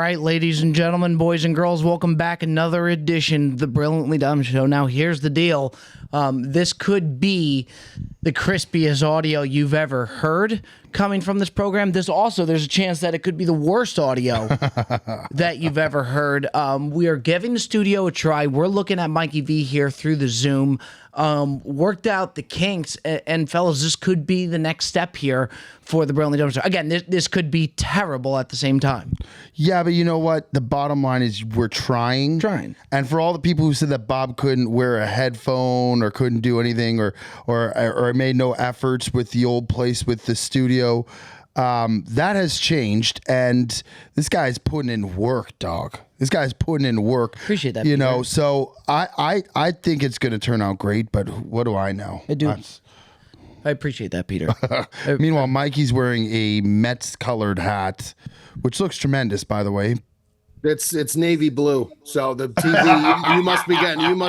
right, ladies and gentlemen, boys and girls, welcome back. Another edition of the Brilliantly Dumb Show. Now, here's the deal. This could be the crispiest audio you've ever heard coming from this program. There's a chance that it could be the worst audio that you've ever heard. We are giving the studio a try. We're looking at Mikey V here through the Zoom. Worked out the kinks, and fellas, this could be the next step here for the Brilliantly Dumb Show. Again, this could be terrible at the same time. Yeah, but you know what? The bottom line is we're trying. And for all the people who said that Bob couldn't wear a headphone or couldn't do anything or made no efforts with the old place with the studio, that has changed. And this guy's putting in work, dog. This guy's putting in work. Appreciate that, you Peter. know. So I think it's going to turn out great. But what do I know? I appreciate that, Peter. Meanwhile, Mikey's wearing a Mets colored hat, which looks tremendous, by the way. It's navy blue. So the TV you must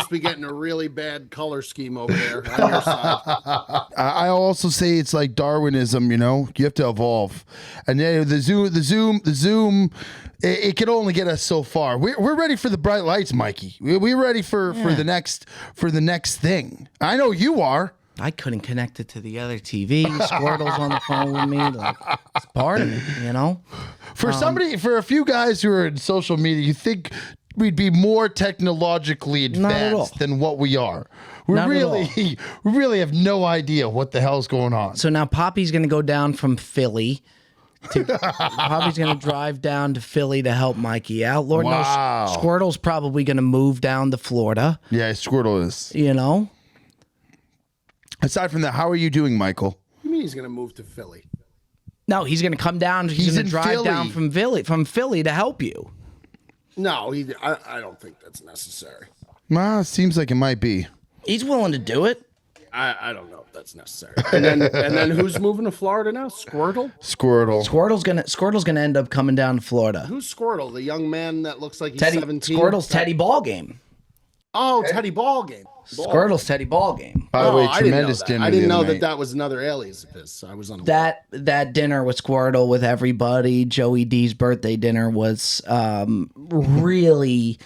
be getting a really bad color scheme over there on your side. I also say it's like Darwinism, you know. You have to evolve. And then the Zoom, it can only get us so far. We're ready for the bright lights, Mikey. We're ready for the next thing. I know you are. I couldn't connect it to the other TV. Squirtle's on the phone with me. Like, it's part of it, you know? For a few guys who are in social media, you think we'd be more technologically advanced than what we are. We really have no idea what the hell's going on. So now Poppy's going to go down from Philly. Poppy's going to drive down to Philly to help Mikey out. Lord knows Squirtle's probably going to move down to Florida. Yeah, Squirtle is. You know? Aside from that, how are you doing, Michael? What do you mean he's going to move to Philly? No, he's going to come down. He's going to drive down from Philly to help you. No, I don't think that's necessary. Well, it seems like it might be. He's willing to do it. I don't know if that's necessary. And then who's moving to Florida now? Squirtle? Squirtle's gonna end up coming down to Florida. Who's Squirtle? The young man that looks like he's 17? Squirtle's Teddy Ballgame. Oh, Teddy Ballgame. Squirtle's Teddy Ballgame. By the way, tremendous dinner. I didn't know that was another alias of his. I was on that dinner with Squirtle with everybody. Joey D's birthday dinner was really.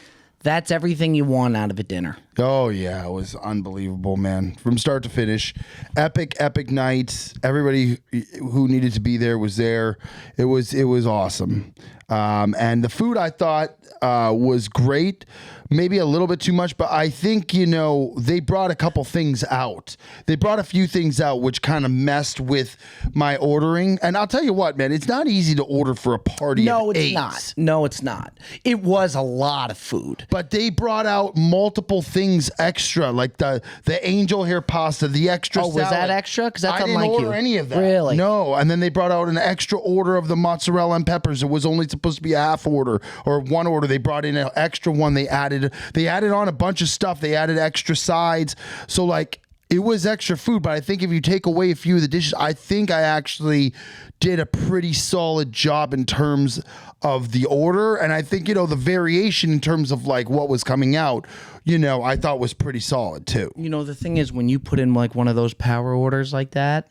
That's everything you want out of a dinner. Oh yeah, it was unbelievable, man. From start to finish, epic night. Everybody who needed to be there was there. It was awesome. And the food I thought was great. Maybe a little bit too much, but I think, you know, they brought a couple things out. They brought a few things out which kind of messed with my ordering. And I'll tell you what, man, it's not easy to order for a party of 8. No, it's not. It was a lot of food. But they brought out multiple things extra, like the angel hair pasta, the extra salad. Was that extra? Because that's unlike you. I didn't order any of that. Really? No. And then they brought out an extra order of the mozzarella and peppers. It was only supposed to be a half order or one order. They brought in an extra one. They added on a bunch of stuff. They added extra sides. So like it was extra food, but I think if you take away a few of the dishes, I think I actually did a pretty solid job in terms of the order. And I think, you know, the variation in terms of like what was coming out, you know, I thought was pretty solid too. You know, the thing is when you put in like one of those power orders like that,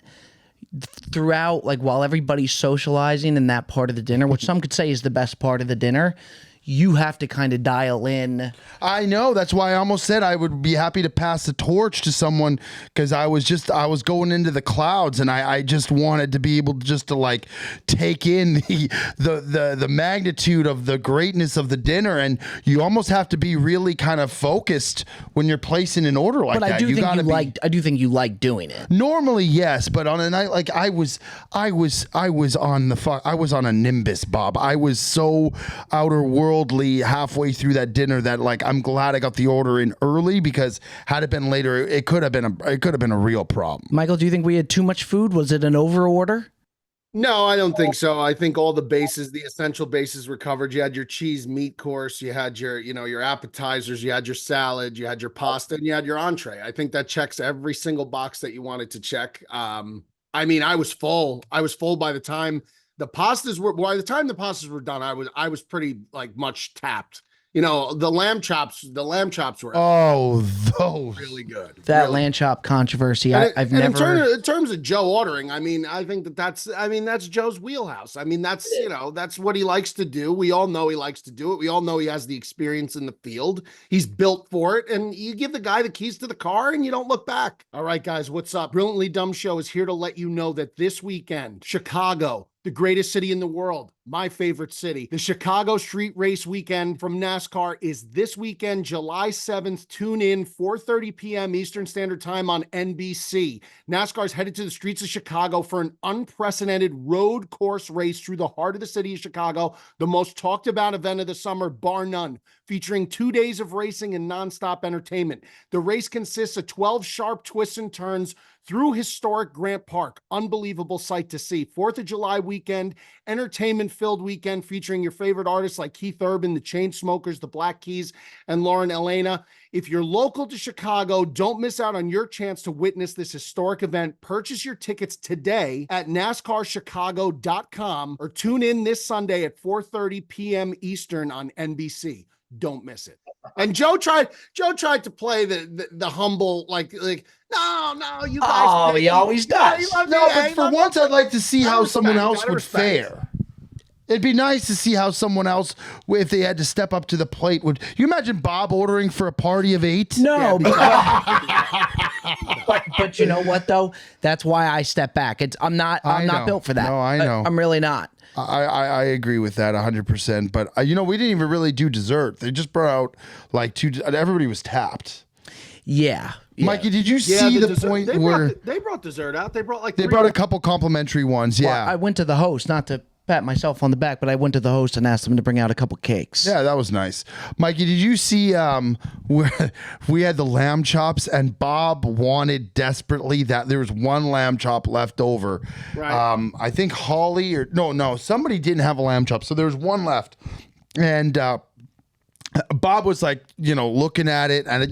throughout, like while everybody's socializing in that part of the dinner, which some could say is the best part of the dinner, you have to kind of dial in. I know. That's why I almost said I would be happy to pass the torch to someone, because I was going into the clouds and I just wanted to be able to like take in the magnitude of the greatness of the dinner. And you almost have to be really kind of focused when you're placing an order like that. But I do think you like doing it. Normally, yes, but on a night like I was on a Nimbus, Bob. I was so outer worldly halfway through that dinner that like I'm glad I got the order in early, because had it been later, it could have been a real problem. Michael, do you think we had too much food? Was it an over order? No, I don't think so. I think all the essential bases were covered. You had your cheese meat course, you had your appetizers, you had your salad, you had your pasta, and you had your entree. I think that checks every single box that you wanted to check. I mean, I was full. By the time the pastas were done, I was pretty like much tapped. You know, the lamb chops were Oh, those. really good. That Really. lamb chop controversy, And, I've and never. in terms of Joe ordering, I mean, I think that's Joe's wheelhouse. I mean, that's, that's what he likes to do. We all know he likes to do it. We all know he has the experience in the field. He's built for it. And you give the guy the keys to the car and you don't look back. All right, guys, what's up? Brilliantly Dumb Show is here to let you know that this weekend, Chicago, the greatest city in the world, my favorite city. The Chicago Street Race Weekend from NASCAR is this weekend, July 7th. Tune in, 4:30 p.m. Eastern Standard Time on NBC. NASCAR is headed to the streets of Chicago for an unprecedented road course race through the heart of the city of Chicago, the most talked about event of the summer, bar none, featuring 2 days of racing and nonstop entertainment. The race consists of 12 sharp twists and turns through historic Grant Park. Unbelievable sight to see. 4th of July weekend, entertainment-filled weekend featuring your favorite artists like Keith Urban, the Chainsmokers, the Black Keys, and Lauren Elena. If you're local to Chicago, don't miss out on your chance to witness this historic event. Purchase your tickets today at NASCARChicago.com or tune in this Sunday at 4:30 p.m. Eastern on NBC. Don't miss it. And Joe tried to play the humble, like no, you guys. Oh, he always does. No, but for once, I'd like to see how someone else would fare. It'd be nice to see how someone else, if they had to step up to the plate, would you imagine Bob ordering for a party of 8? No, but you know what though? That's why I step back. I'm not built for that. No, I know. I'm really not. I agree with that 100%. But we didn't even really do dessert. They just brought out like 2. Everybody was tapped. Yeah. Mikey, did you see the dessert, point where they brought dessert out? They brought a couple complimentary ones? Yeah, Well, I went to the host, not to pat myself on the back, but I went to the host and asked them to bring out a couple cakes. yeah, that was nice. Mikey, did you see where we had the lamb chops and Bob wanted desperately that there was one lamb chop left over. Right. I think Holly or no, somebody didn't have a lamb chop, so there was one left, and Bob was like, looking at it, and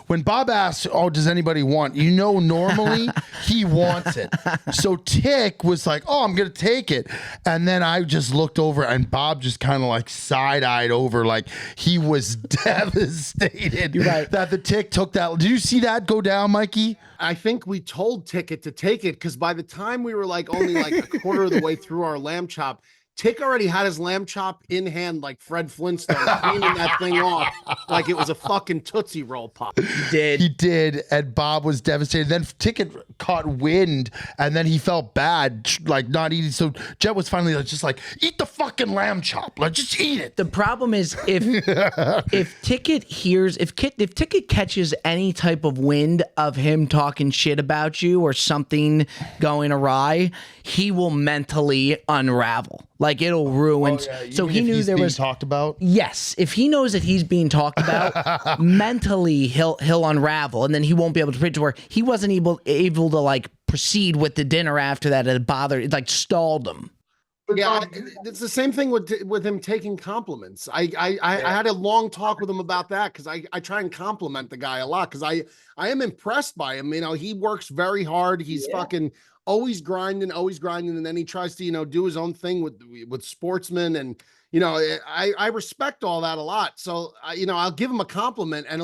when Bob asks, "Oh, does anybody want?" Normally he wants it. So Tick was like, "Oh, I'm gonna take it," and then I just looked over, and Bob just kind of like side-eyed over, like he was devastated that the Tick took that. Did you see that go down, Mikey? I think we told Ticket to take it because by the time we were only a quarter of the way through our lamb chop, Tick already had his lamb chop in hand like Fred Flintstone, cleaning that thing off like it was a fucking Tootsie Roll pop. He did, and Bob was devastated. Then Ticket caught wind, and then he felt bad, like not eating. So Jet was finally just like, eat the fucking lamb chop. Like, just eat it. The problem is if Ticket hears, if Ticket catches any type of wind of him talking shit about you or something going awry, he will mentally unravel. Like, it'll ruin. Oh, yeah. So he knew there was talked about. Yes, if he knows that he's being talked about, mentally he'll unravel, and then he won't be able to preach. Where he wasn't able to like proceed with the dinner after that. It bothered, like stalled him. Yeah, it's the same thing with him taking compliments. I had a long talk with him about that because I try and compliment the guy a lot because I am impressed by him. He works very hard. He's fucking always grinding, and then he tries to do his own thing with sportsmen, and I respect all that a lot. So I'll give him a compliment, and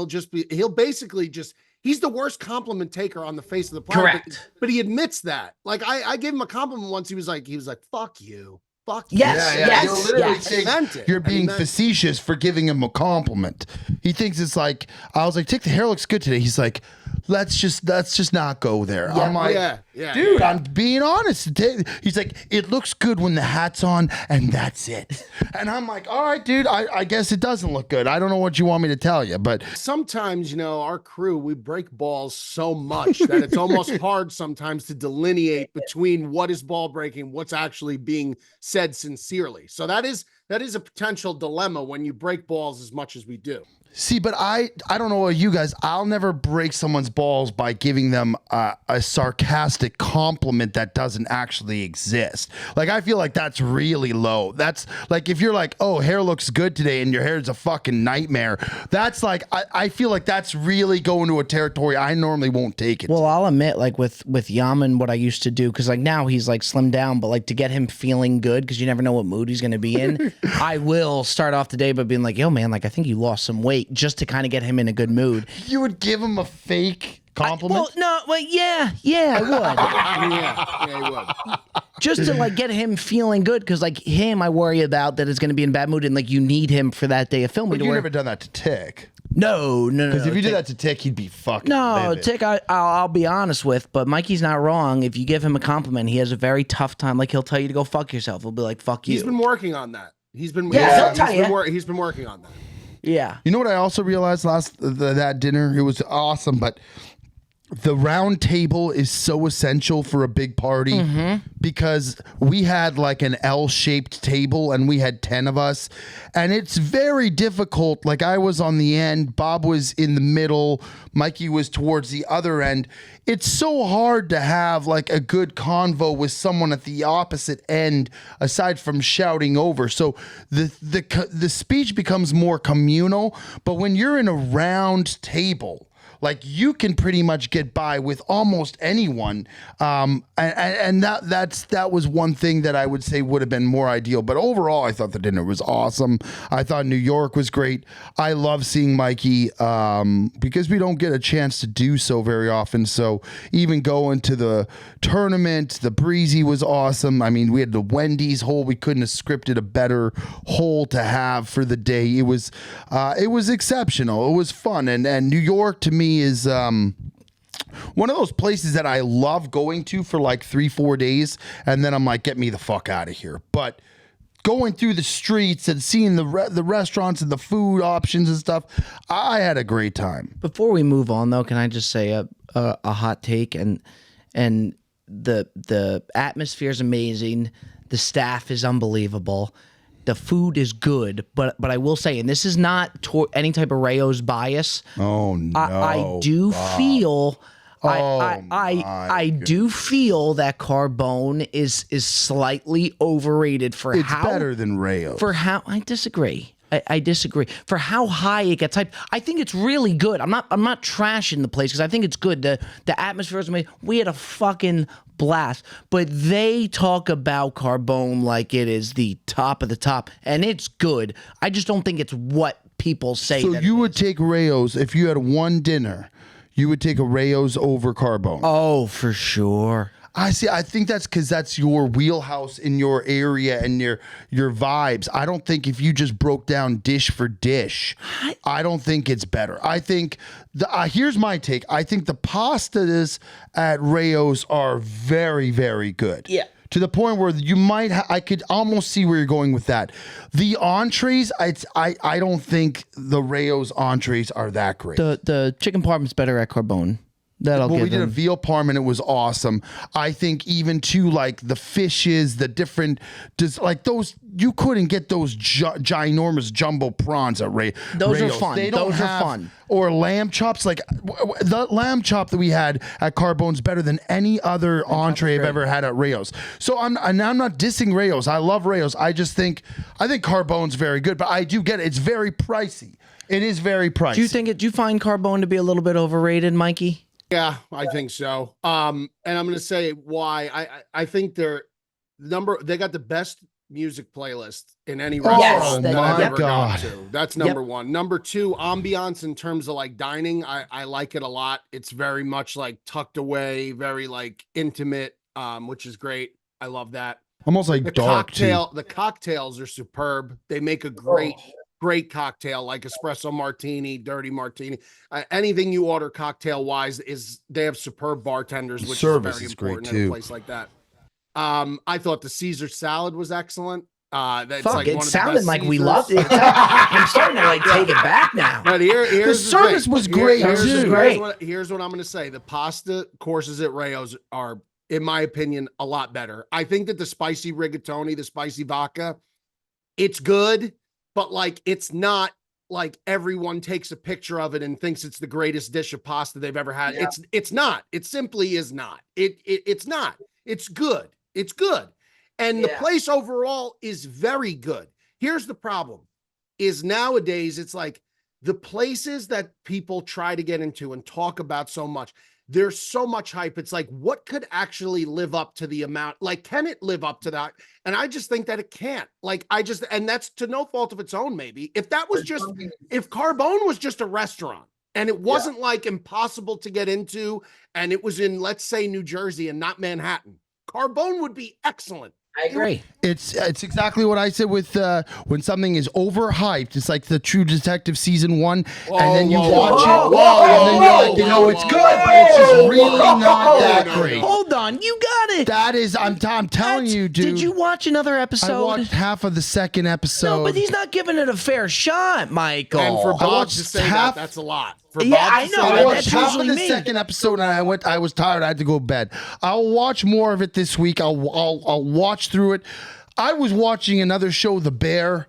he'll basically just. He's the worst compliment taker on the face of the planet. Correct. But he admits that. Like I gave him a compliment once. He was like, fuck you. Fuck you. Yes. You'll literally yes. think you're being facetious for giving him a compliment. He thinks it's like, I was like, Tick, the hair looks good today. He's like, let's just not go there. I'm like, dude, I'm being honest. He's like, it looks good when the hat's on, and that's it. And I'm like, all right, dude, I guess it doesn't look good. I don't know what you want me to tell you, but sometimes, our crew, we break balls so much that it's almost hard sometimes to delineate between what is ball breaking, what's actually being said sincerely. So that is a potential dilemma when you break balls as much as we do. See, but I don't know about you guys. I'll never break someone's balls by giving them a sarcastic compliment that doesn't actually exist. Like, I feel like that's really low. That's like, if you're like, oh, hair looks good today and your hair is a fucking nightmare. That's like, I feel like that's really going to a territory I normally won't take it. Well, I'll admit, like with Yaman, what I used to do, because like now he's like slimmed down, but like to get him feeling good, because you never know what mood he's going to be in, I will start off the day by being like, yo, man, like I think you lost some weight, just to kind of get him in a good mood. You would give him a fake compliment? Yeah, I would. Yeah, he would. Just to like get him feeling good, because like him, I worry about that is going to be in bad mood, and like you need him for that day of filming. But you've never done that to Tick. No. Because if you did that to Tick, he'd be fucking livid. Tick, I'll be honest with, but Mikey's not wrong. If you give him a compliment, he has a very tough time. Like, he'll tell you to go fuck yourself. He'll be like, fuck you. He's been working on that. He's been he's been working on that. Yeah. You know what I also realized that dinner? It was awesome, but the round table is so essential for a big party because we had like an L-shaped table and we had 10 of us, and it's very difficult. Like, I was on the end, Bob was in the middle, Mikey was towards the other end. It's so hard to have like a good convo with someone at the opposite end aside from shouting over. So the speech becomes more communal, but when you're in a round table, like, you can pretty much get by with almost anyone, and that was one thing that I would say would have been more ideal. But overall, I thought the dinner was awesome. I thought New York was great. I love seeing Mikey because we don't get a chance to do so very often. So even going to the tournament, the Breezy was awesome. I mean, we had the Wendy's hole. We couldn't have scripted a better hole to have for the day. It was exceptional. It was fun, and New York to me is one of those places that I love going to for like 3-4 days, and then I'm like, get me the fuck out of here. But going through the streets and seeing the restaurants and the food options and stuff, I had a great time. Before we move on, though, can I just say a hot take? And the atmosphere is amazing. The staff is unbelievable. The food is good, but I will say, and this is not any type of Rayo's bias. Oh no! I do feel. I do feel that Carbone is slightly overrated for it's better than Rayo's. For how I disagree. I disagree. For how high it gets hyped, I think it's really good. I'm not trashing the place because I think it's good. The atmosphere is amazing. We had a fucking blast. But they talk about Carbone like it is the top of the top, and it's good. I just don't think it's what people say. So you would take Rayo's if you had one dinner. You would take a Rayo's over Carbone. Oh, for sure. I see. I think that's because that's your wheelhouse in your area and your vibes. I don't think if you just broke down dish for dish, I don't think it's better. I think here's my take. I think the pastas at Rayo's are very, very good. Yeah. To the point where you might, I could almost see where you're going with that. The entrees, I don't think the Rayo's entrees are that great. The chicken parm's better at Carbone. We did a veal parm and it was awesome. I think even too, like the fishes, the different, just like those, you couldn't get those ginormous jumbo prawns at Rayo's. Those are fun. Those are fun. Or lamb chops. Like the lamb chop that we had at Carbone's better than any other entree I've ever had at Rayo's. So I'm not dissing Rayo's. I love Rayo's. I think Carbone's very good, but I do get it. It's very pricey. It is very pricey. Do you find Carbone to be a little bit overrated, Mikey? Yeah, I think so. And I'm going to say why. I think they got the best music playlist in any restaurant that I've ever gone to. That's number one. Number two, ambiance in terms of like dining. I like it a lot. It's very much like tucked away, very like intimate, which is great. I love that. Almost like dark too. The cocktails are superb. They make a great cocktail, like espresso martini, dirty martini, anything you order cocktail wise they have superb bartenders, which service is very important in a place like that. I thought the Caesar salad was excellent. It sounded like we loved it. I'm starting to like take it back now. But here's the service was great. Here's what I'm going to say. The pasta courses at Rayo's are, in my opinion, a lot better. I think that the spicy rigatoni, the spicy vodka, it's good. But like, it's not like everyone takes a picture of it and thinks it's the greatest dish of pasta they've ever had. Yeah. It's not. It simply is not. It's not. It's good. It's good. And the place overall is very good. Here's the problem is nowadays it's like the places that people try to get into and talk about so much, there's so much hype. It's like, what could actually live up to the amount? Like, can it live up to that? And I just think that it can't. Like, and that's to no fault of its own, maybe. If that was if Carbone was just a restaurant and it wasn't like impossible to get into and it was in, let's say, New Jersey and not Manhattan, Carbone would be excellent. I agree. It's exactly what I said with when something is overhyped. It's like the True Detective season 1, and then you watch it, and then you're like, you know, it's good, but it's just really not that great. Hold on, you got it. That is, I'm telling you, dude. Did you watch another episode? I watched half of the second episode. No, but he's not giving it a fair shot, Michael. And for Bob to say that's a lot. I know. I watched half of the second episode, and I was tired. I had to go to bed. I'll watch more of it this week. I'll watch through it. I was watching another show, The Bear,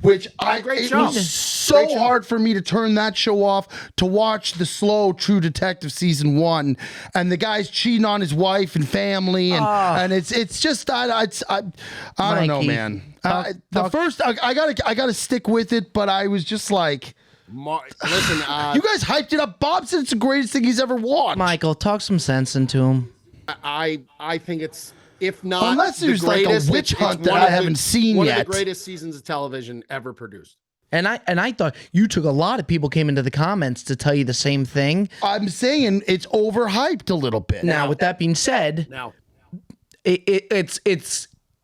which it was so hard for me to turn that show off to watch the slow True Detective season 1, and the guy's cheating on his wife and family, and it's just I don't know, man. First I gotta stick with it, but I was just like. Listen, you guys hyped it up. Bob said it's the greatest thing he's ever watched. Michael, talk some sense into him. I think it's, if not, unless there's like a witch hunt that I haven't seen yet. One of the greatest seasons of television ever produced. And I thought you took a lot of people came into the comments to tell you the same thing. I'm saying it's overhyped a little bit. Now, with that being said,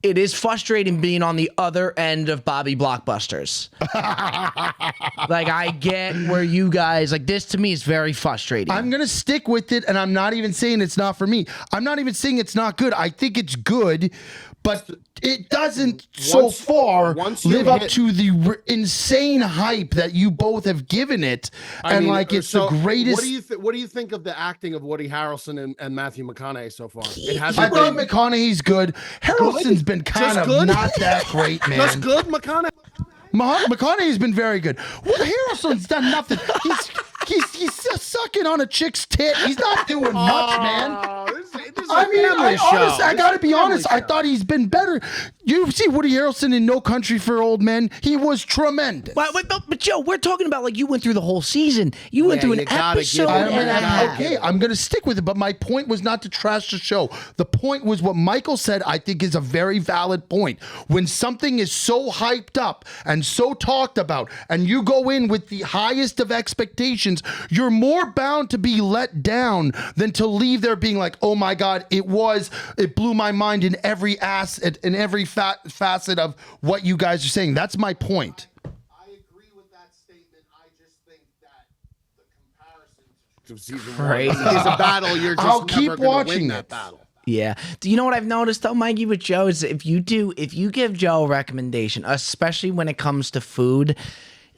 it is frustrating being on the other end of Bobby Blockbusters. Like, I get where you guys, like, this to me is very frustrating. I'm going to stick with it, and I'm not even saying it's not for me. I'm not even saying it's not good. I think it's good, but it doesn't so far live up to the insane hype that you both have given it. I mean, like, it's the greatest. What do you think of the acting of Woody Harrelson and Matthew McConaughey so far? I thought McConaughey's good. Harrelson's been kind of not that great, man. Just good, McConaughey. McConaughey's been very good. Well, Harrelson's done nothing. He's sucking on a chick's tit. He's not doing much, man. I gotta be honest. I thought he's been better. You see Woody Harrelson in No Country for Old Men? He was tremendous. But Joe, we're talking about like you went through the whole season. You went through an episode. Okay, I'm gonna stick with it. But my point was not to trash the show. The point was what Michael said. I think is a very valid point. When something is so hyped up and so talked about, and you go in with the highest of expectations, you're more bound to be let down than to leave there being like, oh my God, it blew my mind in every facet of what you guys are saying. That's my point. I agree with that statement. I just think that the comparison to season Crazy. 1 is a battle. You're just I'll keep watching that battle. Yeah. Do you know what I've noticed though, Mikey, with Joe is if you give Joe a recommendation, especially when it comes to food,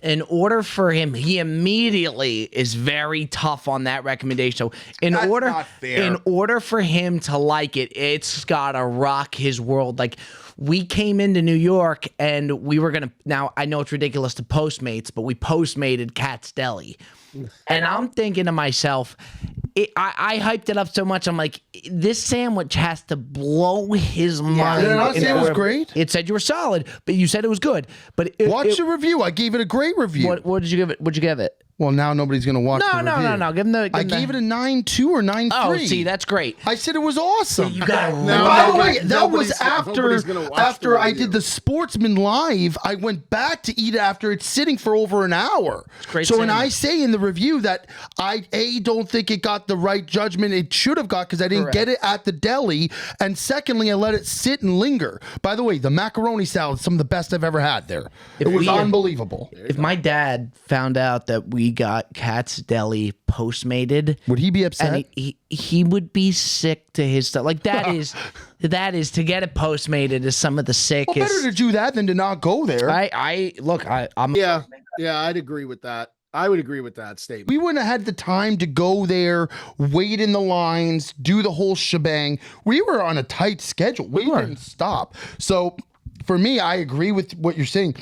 in order for him, he immediately is very tough on that recommendation. So That's not fair. In order for him to like it, it's gotta rock his world. Like we came into New York and we were gonna. Now I know it's ridiculous to Postmates, but we Postmated Cat's Deli, and I'm thinking to myself. I hyped it up so much. I'm like, this sandwich has to blow his mind. Did I say it was great? It said you were solid, but you said it was good. But watch the review. I gave it a great review. What did you give it? What'd you give it? Well, now nobody's going to watch the review. No. Give him the. I gave it a 9.2 or 9.3. Oh, see, that's great. I said it was awesome. You got By the way, that was after I did the Sportsman Live. I went back to eat it after it's sitting for over an hour. So when I say in the review that I don't think it got the right judgment it should have got because I didn't get it at the deli, and secondly, I let it sit and linger. By the way, the macaroni salad is some of the best I've ever had there. It was unbelievable. If my dad found out that we got Cat's Deli Postmated, would he be upset? And he would be sick to his stuff. Like that is to get it Postmated is some of the sickest. Well, better to do that than to not go there. I'm yeah, I'd agree with that. I would agree with that statement. We wouldn't have had the time to go there, wait in the lines, do the whole shebang. We were on a tight schedule. We didn't stop. So for me, I agree with what you're saying.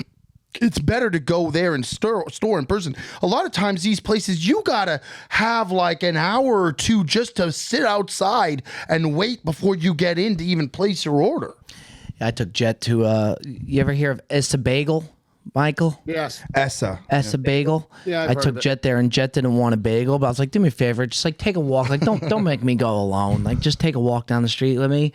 it's better to go there and store in person. A lot of times these places, you gotta have like an hour or two just to sit outside and wait before you get in to even place your order. I took Jet to you ever hear of Essa Bagel, Michael? Yes. Essa Bagel. Yeah, I've I heard took of it. Jet there, and Jet didn't want a bagel, but I was like, do me a favor, just like take a walk. Like don't make me go alone. Like just take a walk down the street with me.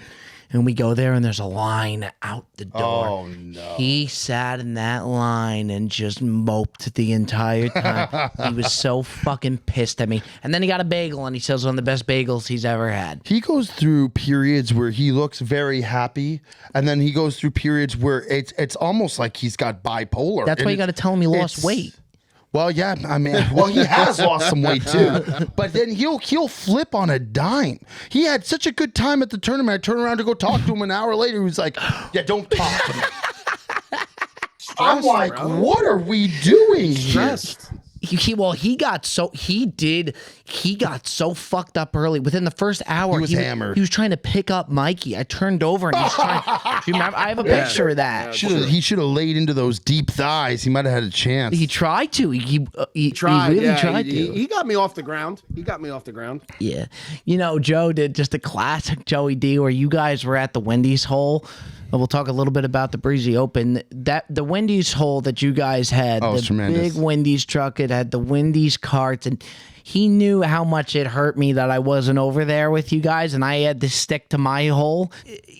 And we go there, and there's a line out the door. Oh, no. He sat in that line and just moped the entire time. He was so fucking pissed at me. And then he got a bagel, and he says one of the best bagels he's ever had. He goes through periods where he looks very happy, and then he goes through periods where it's almost like he's got bipolar. That's why you got to tell him he lost weight. Well, yeah, I mean, well, he has lost some weight too, but then he'll flip on a dime. He had such a good time at the tournament. I turn around to go talk to him an hour later. He was like, "Yeah, don't talk to me." I'm like, bro. "What are we doing here?" Stressed. He got so fucked up early. Within the first hour, He was hammered. He was trying to pick up Mikey. I turned over and he's trying. Do you remember? I have a picture of that. He should have laid into those deep thighs. He might have had a chance. He tried to. He Tried. really Yeah, tried he, to. he got me off the ground. Yeah. You know, Joe did just a classic Joey D where you guys were at the Wendy's hole. And we'll talk a little bit about the Breezy Open. That the Wendy's hole that you guys had, Oh, the it's tremendous. big Wendy's truck, it had the Wendy's carts, and he knew how much it hurt me that I wasn't over there with you guys, and I had to stick to my hole.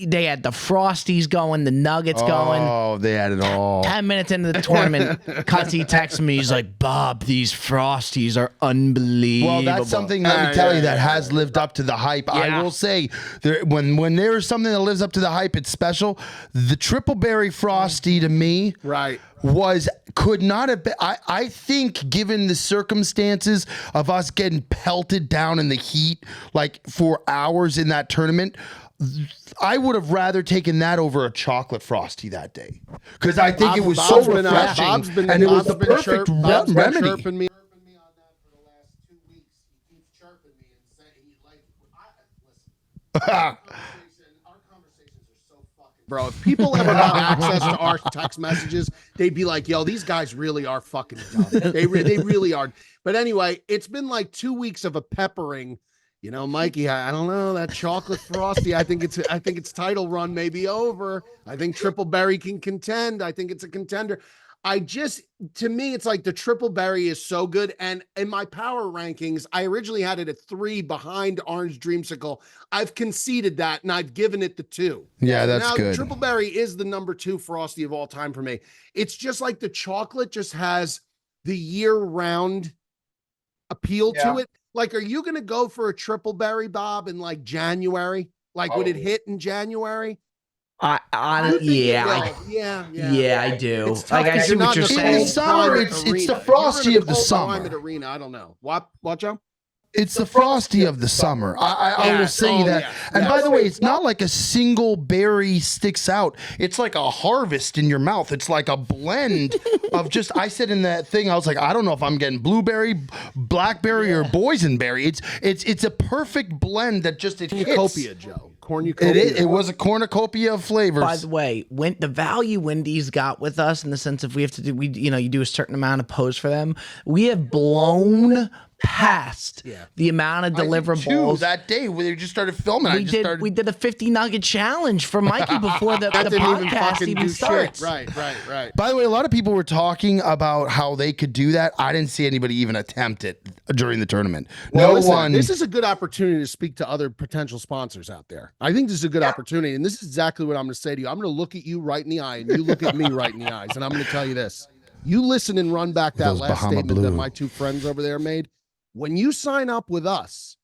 They had the Frosties going, the Nuggets going. Oh, they had it all. 10 minutes into the tournament, Cutsy texts me. He's like, Bob, these Frosties are unbelievable. Well, that's something, let me tell you, that has lived up to the hype. I Yeah. will say, when there's something that lives up to the hype, it's special. The Triple Berry Frosty, to me, Right. could not have been. I think, given the circumstances of us getting pelted down in the heat like for hours in that tournament, I would have rather taken that over a chocolate Frosty that day, because I think it was so refreshing, and it was the perfect remedy. Chirping me on that for the last 2 weeks. He keeps chirping me and saying he like. Listen, our conversations are so fucking. Bro, if people ever got access to our text messages, they'd be like, "Yo, these guys really are fucking dumb. They really are." But anyway, it's been like 2 weeks of a peppering. You know, Mikey, I don't know, that chocolate Frosty. I think its title run may be over. I think Triple Berry can contend. I think it's a contender. To me, it's like the Triple Berry is so good. And in my power rankings, I originally had it at 3 behind Orange Dreamsicle. I've conceded that and I've given it the 2. Yeah, that's now, good. Triple Berry is the number 2 Frosty of all time for me. It's just like the chocolate just has the year-round appeal to it. Like, are you going to go for a Triple Berry, Bob, in like January? Like, would it hit in January? Yeah, I do. It's tough Like, I because see you're what not you're in a saying. cold Summer, climate it's arena. the Frosty You're in a of the cold summer. climate arena. I don't know. What, Joe? It's the Frosty of the summer. I will say that. Yeah. And by the way, it's not like a single berry sticks out. It's like a harvest in your mouth. It's like a blend of just, I said in that thing, I was like, I don't know if I'm getting blueberry, blackberry, or boysenberry. It's a perfect blend that just, it hits. Cornucopia, Joe. Cornucopia. It was a cornucopia of flavors. By the way, when the value Wendy's got with us in the sense of we have to do, you do a certain amount of posts for them. We have blown past the amount of deliverables that day when they just started filming. We did a 50 nugget challenge for Mikey before the podcast even starts. Right. By the way, a lot of people were talking about how they could do that. I didn't see anybody even attempt it during the tournament. Listen, this is a good opportunity to speak to other potential sponsors out there. I think this is a good opportunity, and this is exactly what I'm going to say to you. I'm going to look at you right in the eye, and you look at me right in the eyes, and I'm going to tell you this. You listen and run back that last Bahama statement Blue. that my 2 friends over there made. When you sign up with us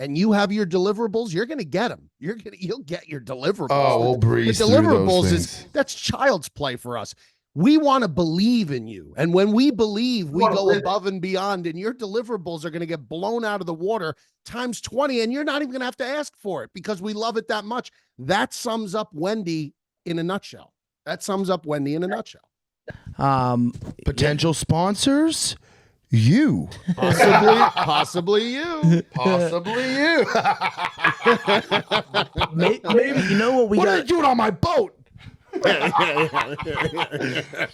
and you have your deliverables, you're going to get them. You'll get your deliverables. Oh, we'll breeze the through deliverables those is things. that's child's play for us. We want to believe in you. And when we believe, we go above and beyond, and your deliverables are going to get blown out of the water times 20, and you're not even going to have to ask for it because we love it that much. That sums up Wendy in a nutshell. Potential sponsors? You. Possibly you. Possibly you. Maybe you know what we What got. are you doing on my boat?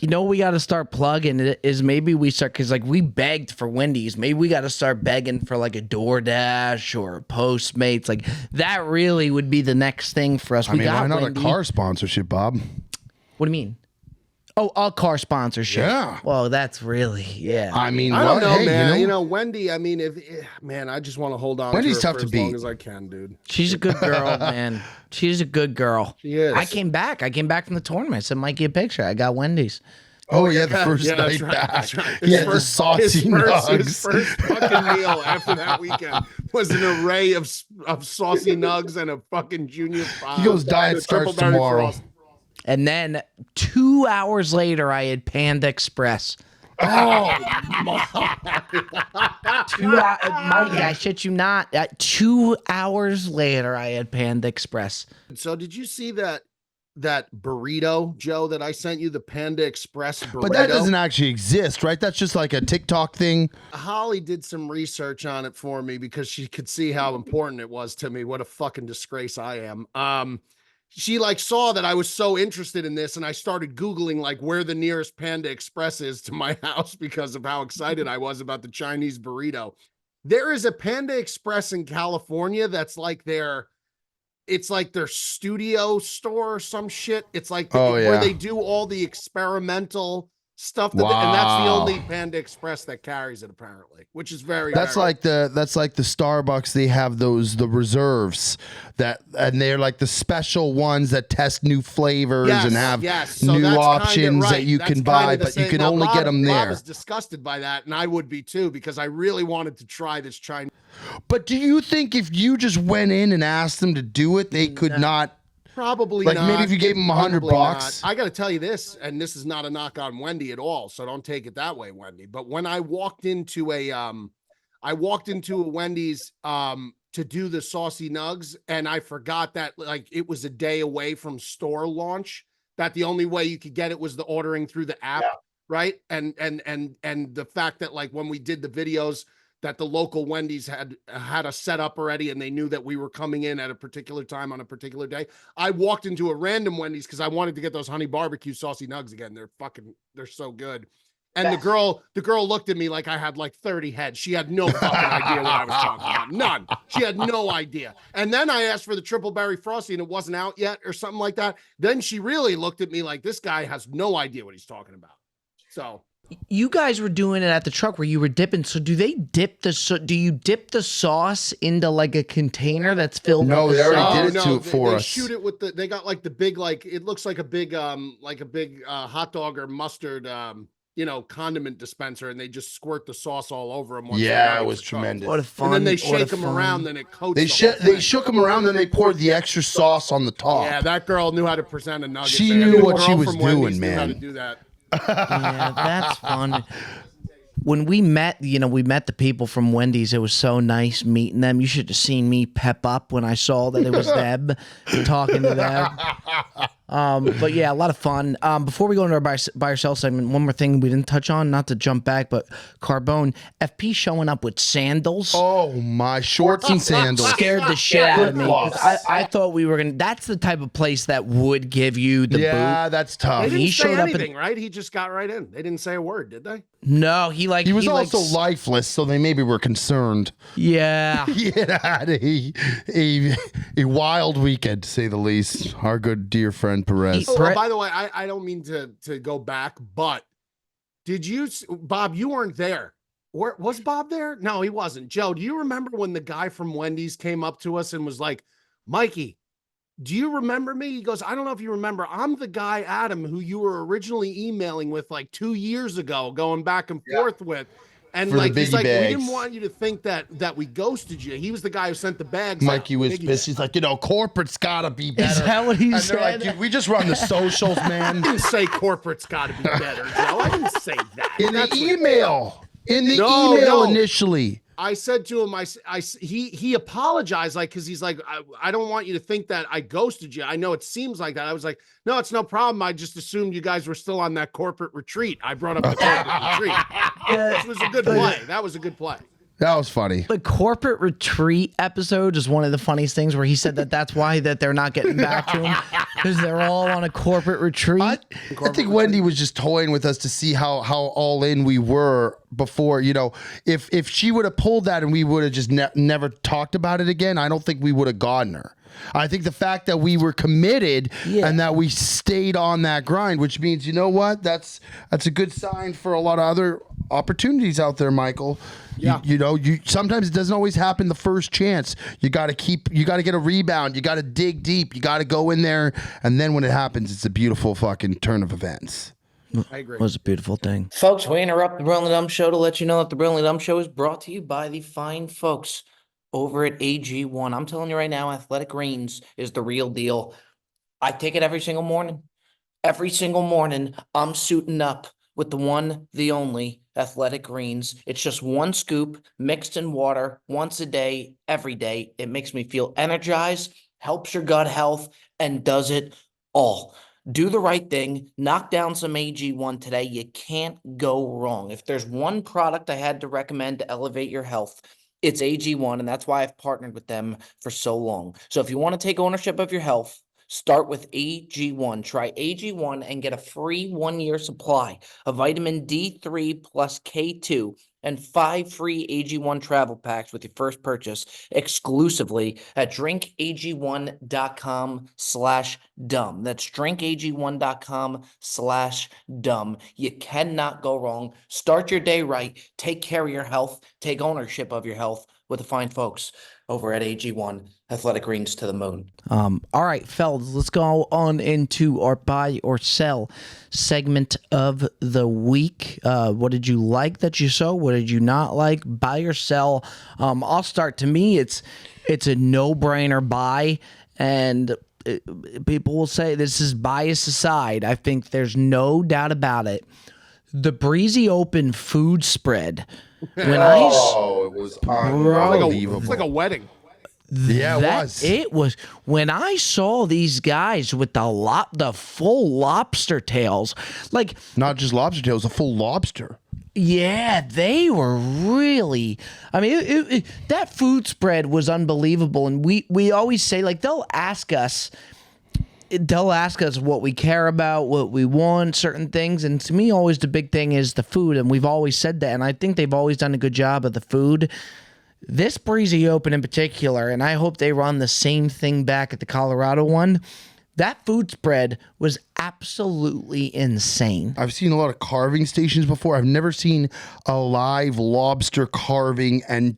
You know, we got to start plugging it is maybe we start because like we begged for Wendy's. Maybe we got to start begging for like a DoorDash or a Postmates. Like that really would be the next thing for us. I We mean, got why not Wendy. a car sponsorship, Bob? What do you mean? Oh, a car sponsorship. Yeah. Well, that's really I mean, I don't know, hey, man. You know, Wendy. I mean, man, I just want to hold on Wendy's to her tough for to as long beat. as I can, dude. She's a good girl, man. She's a good girl. She is. I came back from the tournament. I said, Mikey, a picture. I got Wendy's. Oh yeah, the first Yeah, night that's right, back. that's right. Yeah, the saucy His nugs. first fucking meal after that weekend was an array of saucy nugs and a fucking junior. He goes, diet starts tomorrow. And then 2 hours later, I had Panda Express. Oh, Mikey, I shit you not. 2 hours later, I had Panda Express. so did you see that burrito, Joe, that I sent you, the Panda Express burrito? But that doesn't actually exist, right? That's just like a TikTok thing. Holly did some research on it for me because she could see how important it was to me. What a fucking disgrace I am. She like saw that I was so interested in this, and I started Googling like where the nearest Panda Express is to my house because of how excited I was about the Chinese burrito. There is a Panda Express in California that's like it's like their studio store or some shit. It's like where they do all the experimental stuff and that's the only Panda Express that carries it apparently, which is That's like the Starbucks. They have the reserves and they're like the special ones that test new flavors and have new options that you can buy, but you can only get them there. I was disgusted by that, and I would be too because I really wanted to try this Chinese. But do you think if you just went in and asked them to do it, they could not? Probably like not. Maybe if you gave them $100. I got to tell you this, and this is not a knock on Wendy at all, so don't take it that way, Wendy. But when I walked into a Wendy's to do the saucy nugs, and I forgot that like it was a day away from store launch. That the only way you could get it was the ordering through the app, right? And the fact that like when we did the videos, that the local Wendy's had us set up already and they knew that we were coming in at a particular time on a particular day. I walked into a random Wendy's because I wanted to get those honey barbecue saucy nugs again. They're so good. And the girl looked at me like I had like 30 heads. She had no fucking idea what I was talking about. None. She had no idea. And then I asked for the triple berry frosty and it wasn't out yet or something like that. Then she really looked at me like this guy has no idea what he's talking about. So you guys were doing it at the truck where you were dipping. So do they dip do you dip the sauce into like a container that's filled? No, they already did it for us. They shoot it with they got like the big, like, it looks like a big hot dog or mustard, condiment dispenser, and they just squirt the sauce all over them. Yeah, it was tremendous. What a fun. And then they shake them around, then it coats. They shook them around, then they poured the extra sauce on the top. Yeah, that girl knew how to present a nugget. She knew what she was doing, man. Knew how to do that. Yeah, that's fun. When we met the people from Wendy's. It was so nice meeting them. You should have seen me pep up when I saw that it was them talking to them. But yeah, a lot of fun. Before we go into our by yourself segment, one more thing we didn't touch on, not to jump back, but Carbone, FP showing up with sandals. Oh, my shorts and sandals. Scared the shit out of me. I thought we were going to, that's the type of place that would give you the boot. Yeah, that's tough. They didn't He say showed up anything, right? He just got right in. They didn't say a word, did they? No, he was also lifeless, so they maybe were concerned. Yeah. He had had a wild weekend, to say the least. Our good dear friend Perez. Oh, by the way, I don't mean to go back, but did you, Bob, you weren't there. Was Bob there? No, he wasn't. Joe, do you remember when the guy from Wendy's came up to us and was like, Mikey, do you remember me? He goes, I don't know if you remember. I'm the guy, Adam, who you were originally emailing with like 2 years ago, going back and forth with. And like, he's like, we didn't want you to think that we ghosted you. He was the guy who sent the bags. Mikey was pissed. He's like, corporate's got to be better. Is that what he said? Like, dude, we just run the socials, man. I didn't say corporate's got to be better, Joe. I didn't say that. In the email. Initially. I said to him, he apologized, like, because he's like, I don't want you to think that I ghosted you. I know it seems like that. I was like, no, it's no problem. I just assumed you guys were still on that corporate retreat. I brought up the corporate retreat. Which was a good play. That was a good play. That was funny. The corporate retreat episode is one of the funniest things where he said that that's why that they're not getting back to him because they're all on a corporate retreat. I think Wendy was just toying with us to see how all in we were before. You know, if she would have pulled that and we would have just never talked about it again, I don't think we would have gotten her. I think the fact that we were committed and that we stayed on that grind, which means, you know what, that's a good sign for a lot of other opportunities out there, Michael. Yeah. You know, sometimes it doesn't always happen the first chance. You got to get a rebound. You got to dig deep. You got to go in there. And then when it happens, it's a beautiful fucking turn of events. I agree. It was a beautiful thing. Folks, we interrupt the Brilliantly Dumb Show to let you know that the Brilliantly Dumb Show is brought to you by the fine folks over at AG1. I'm telling you right now, Athletic Greens is the real deal. I take it every single morning. Every single morning, I'm suiting up with the one, the only Athletic Greens. It's just one scoop mixed in water once a day, every day. It makes me feel energized, helps your gut health, and does it all. Do the right thing. Knock down some AG1 today. You can't go wrong. If there's one product I had to recommend to elevate your health, it's AG1, and that's why I've partnered with them for so long. So if you want to take ownership of your health, start with AG1. Try AG1 and get a free 1-year supply of vitamin D3 plus K2 and 5 free AG1 travel packs with your first purchase exclusively at drinkag1.com/dumb. That's drinkag1.com/dumb. You cannot go wrong. Start your day right. Take care of your health. Take ownership of your health with the fine folks over at AG1, Athletic Greens to the moon. All right, fellas, let's go on into our buy or sell segment of the week. What did you like that you saw? What did you not like? Buy or sell? I'll start. To me, it's a no-brainer buy, and people will say this is bias aside. I think there's no doubt about it. The Breezy Open food spread. When it was unbelievable. It's like a wedding. Yeah, it was. It was when I saw these guys with the full lobster tails, like not just lobster tails, a full lobster. Yeah, they were really. I mean, that food spread was unbelievable, and we always say, like, they'll ask us what we care about, what we want, certain things. And to me, always the big thing is the food. And we've always said that. And I think they've always done a good job of the food. This Breezy Open in particular, and I hope they run the same thing back at the Colorado one. That food spread was absolutely insane. I've seen a lot of carving stations before. I've never seen a live lobster carving and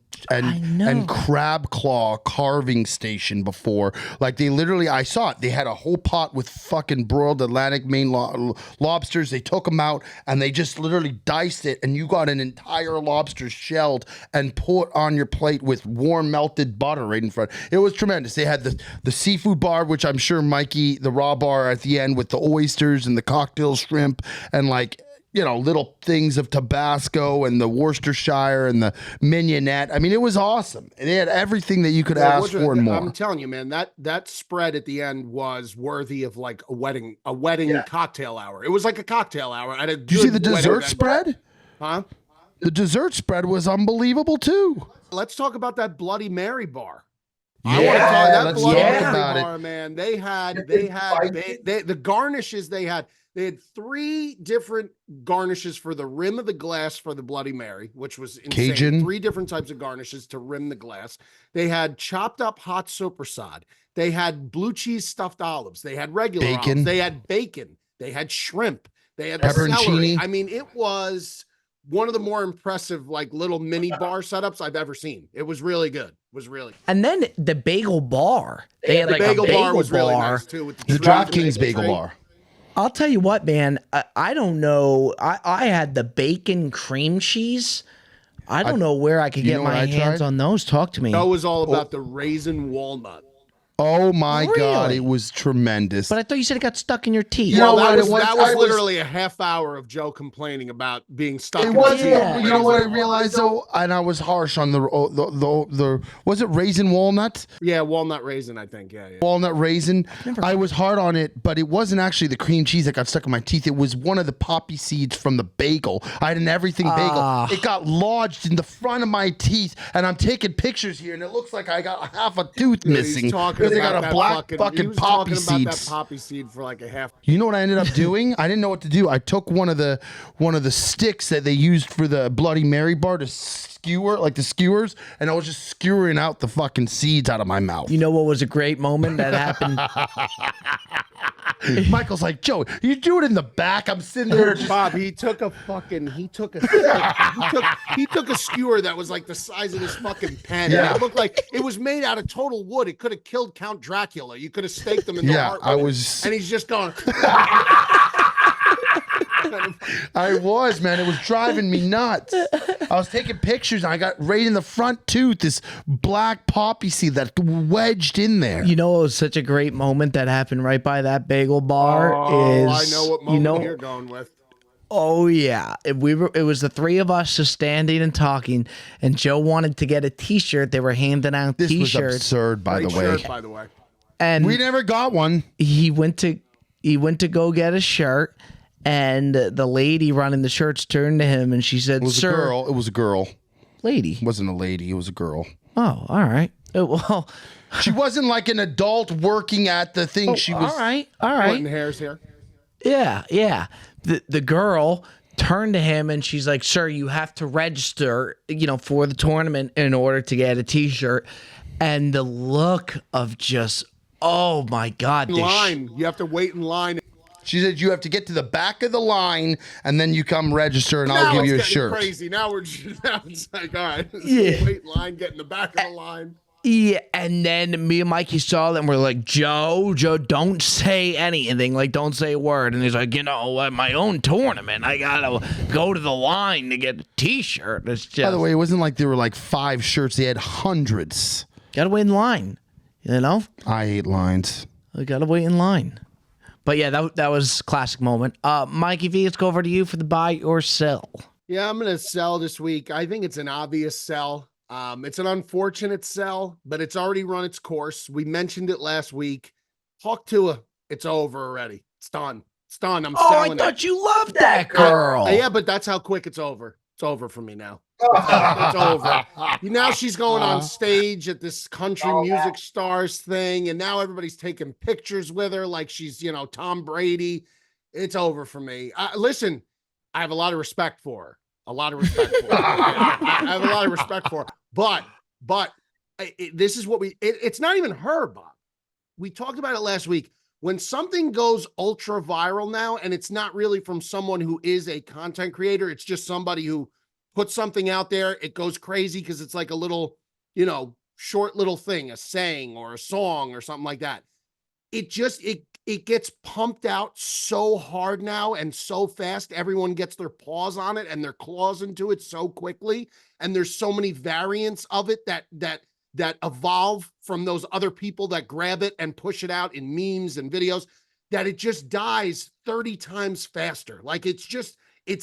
crab claw carving station before. Like they literally, I saw it. They had a whole pot with fucking broiled Atlantic Maine lobsters. They took them out and they just literally diced it, and you got an entire lobster shelled and put on your plate with warm melted butter right in front. It was tremendous. They had the seafood bar, which I'm sure Mikey, the raw bar at the end with the oysters and the cocktail shrimp and like, you know, little things of Tabasco and the Worcestershire and the mignonette. I mean, it was awesome. And they had everything that you could ask for and more. I'm telling you, man, that spread at the end was worthy of like a wedding cocktail hour. It was like a cocktail hour. Did you see the dessert spread? Huh? The dessert spread was unbelievable too. Let's talk about that Bloody Mary bar. Yeah, let's talk about it, man. They had the garnishes they had. They had 3 different garnishes for the rim of the glass for the Bloody Mary, which was insane. Cajun. 3 different types of garnishes to rim the glass. They had chopped up hot soprasad. They had blue cheese stuffed olives. They had regular bacon. Olives. They had bacon. They had shrimp. They had pepperoncini. Celery. I mean, it was one of the more impressive, like, little mini bar setups I've ever seen. It was really good. And then the bagel bar. They had like bagel a bagel bar was really nice too. With the DraftKings bagel bar. I'll tell you what, man. I don't know. I had the bacon cream cheese. I don't know where I could get my hands on those. Talk to me. That was all about the raisin walnut. Oh my God, Really? it was tremendous. But I thought you said it got stuck in your teeth. You know Well, what? that was literally a half hour of Joe complaining about being stuck. in his teeth. Yeah. You know what I realized though, and I was harsh on the was it raisin walnut? Yeah, walnut raisin, I think. Yeah. Walnut raisin. I was hard on it, but it wasn't actually the cream cheese that got stuck in my teeth. It was one of the poppy seeds from the bagel. I had an everything bagel. It got lodged in the front of my teeth, and I'm taking pictures here, and it looks like I got half a tooth missing. He's talking They about got a that black he fucking was poppy talking about that seeds. poppy seed for like a half. You know what I ended up doing? I didn't know what to do. I took one of the sticks that they used for the Bloody Mary bar to skewer, like the skewers, and I was just skewering out the fucking seeds out of my mouth. You know what was a great moment that happened? Michael's like, Joe, you do it in the back. I'm sitting there. Just, Bob, he took a skewer that was like the size of this fucking pen. Yeah. And it looked like it was made out of total wood. It could have killed Count Dracula. You could have staked him in the heart. I with it. was. And he's just going. I was, man. It was driving me nuts. I was taking pictures, and I got right in the front tooth this black poppy seed that wedged in there. You know, it was such a great moment that happened right by that bagel bar. I know what moment you're going with. Oh yeah, it was the three of us just standing and talking, and Joe wanted to get a T-shirt. They were handing out This was T-shirts, absurd, by Great the way. shirt, by the way. and We never got one. he went to go get a shirt, and the lady running the shirts turned to him and she said, It was "Sir, a girl. It was a girl. lady." It wasn't a lady. It was a girl. Oh, all right. Well, She wasn't like an adult working at the thing. She was. all right. Putting hairs here. Yeah. The girl turned to him and she's like, "Sir, you have to register, for the tournament in order to get a T-shirt." And the look of just, oh my God, You have to wait in line. She said you have to get to the back of the line and then you come register and Now I'll give you a it's getting shirt. Crazy. Now it's like, all right, Yeah. wait in line, get in the back of the line. Yeah, and then me and Mikey saw them. We're like, Joe, don't say anything. Like, don't say a word. And he's like, at my own tournament, I gotta go to the line to get a T-shirt. It's just, By the way, it wasn't like there were like 5 shirts. They had hundreds. gotta wait in line. I hate lines. I gotta wait in line. But yeah, that was a classic moment. Mikey V, let's go over to you for the buy or sell. Yeah, I'm gonna sell this week. I think it's an obvious sell. It's an unfortunate sell, but it's already run its course. We mentioned it last week. Hawk Tua, it's over already. It's done. It's done. I'm selling it. I thought you loved that girl. Yeah, but that's how quick it's over. It's over for me now. It's over. Now she's going on stage at this country music stars thing, and now everybody's taking pictures with her like she's, Tom Brady. It's over for me. Listen, I have a lot of respect for her. I have a lot of respect for her. But this is what it's not even her, Bob. We talked about it last week. When something goes ultra viral now, and it's not really from someone who is a content creator, it's just somebody who puts something out there, it goes crazy because it's like a little, short little thing, a saying or a song or something like that. It gets pumped out so hard now and so fast. Everyone gets their paws on it and their claws into it so quickly. And there's so many variants of it that evolve from those other people that grab it and push it out in memes and videos, that it just dies 30 times faster. Like it's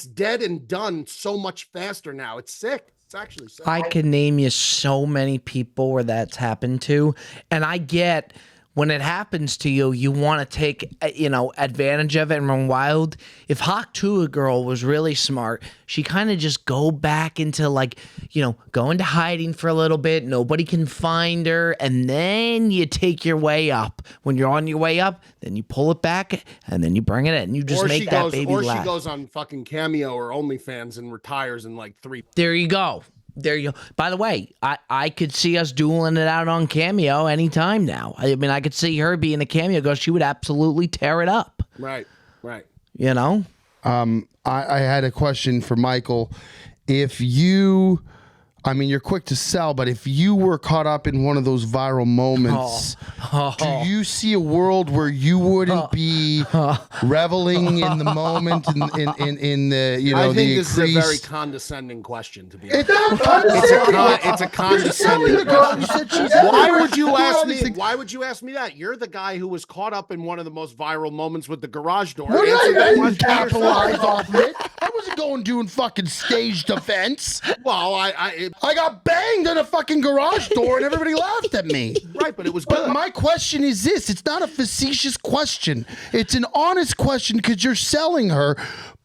dead and done so much faster now. It's sick. It's actually sick. I can name you so many people where that's happened to, and I get when it happens to you, you want to take advantage of it and run wild. If Hawk Tua girl was really smart, she kind of just go back into go into hiding for a little bit. Nobody can find her, and then you take your way up. When you're on your way up, then you pull it back, and then you bring it in. You just make that baby laugh. Or she goes on fucking Cameo or OnlyFans and retires in like 3. There you go. By the way, I could see us dueling it out on Cameo anytime now. I mean, I could see her being a Cameo girl. She would absolutely tear it up. Right. I had a question for Michael. If you I mean, you're quick to sell, but if you were caught up in one of those viral moments, do you see a world where you wouldn't be reveling in the moment in the I think the this is a very increased? condescending question, to be honest. It's not condescending. It's a condescending the girl. question. You said she's Why everywhere. would you Doing ask all me? these things. Why would you ask me that? You're the guy who was caught up in one of the most viral moments with the garage door. What Answer did that I didn't question capitalize yourself. off of it? I wasn't going doing fucking staged events. Well, I got banged on a fucking garage door and everybody laughed at me. right, but it was But good. my question is this. It's not a facetious question. It's an honest question because you're selling her.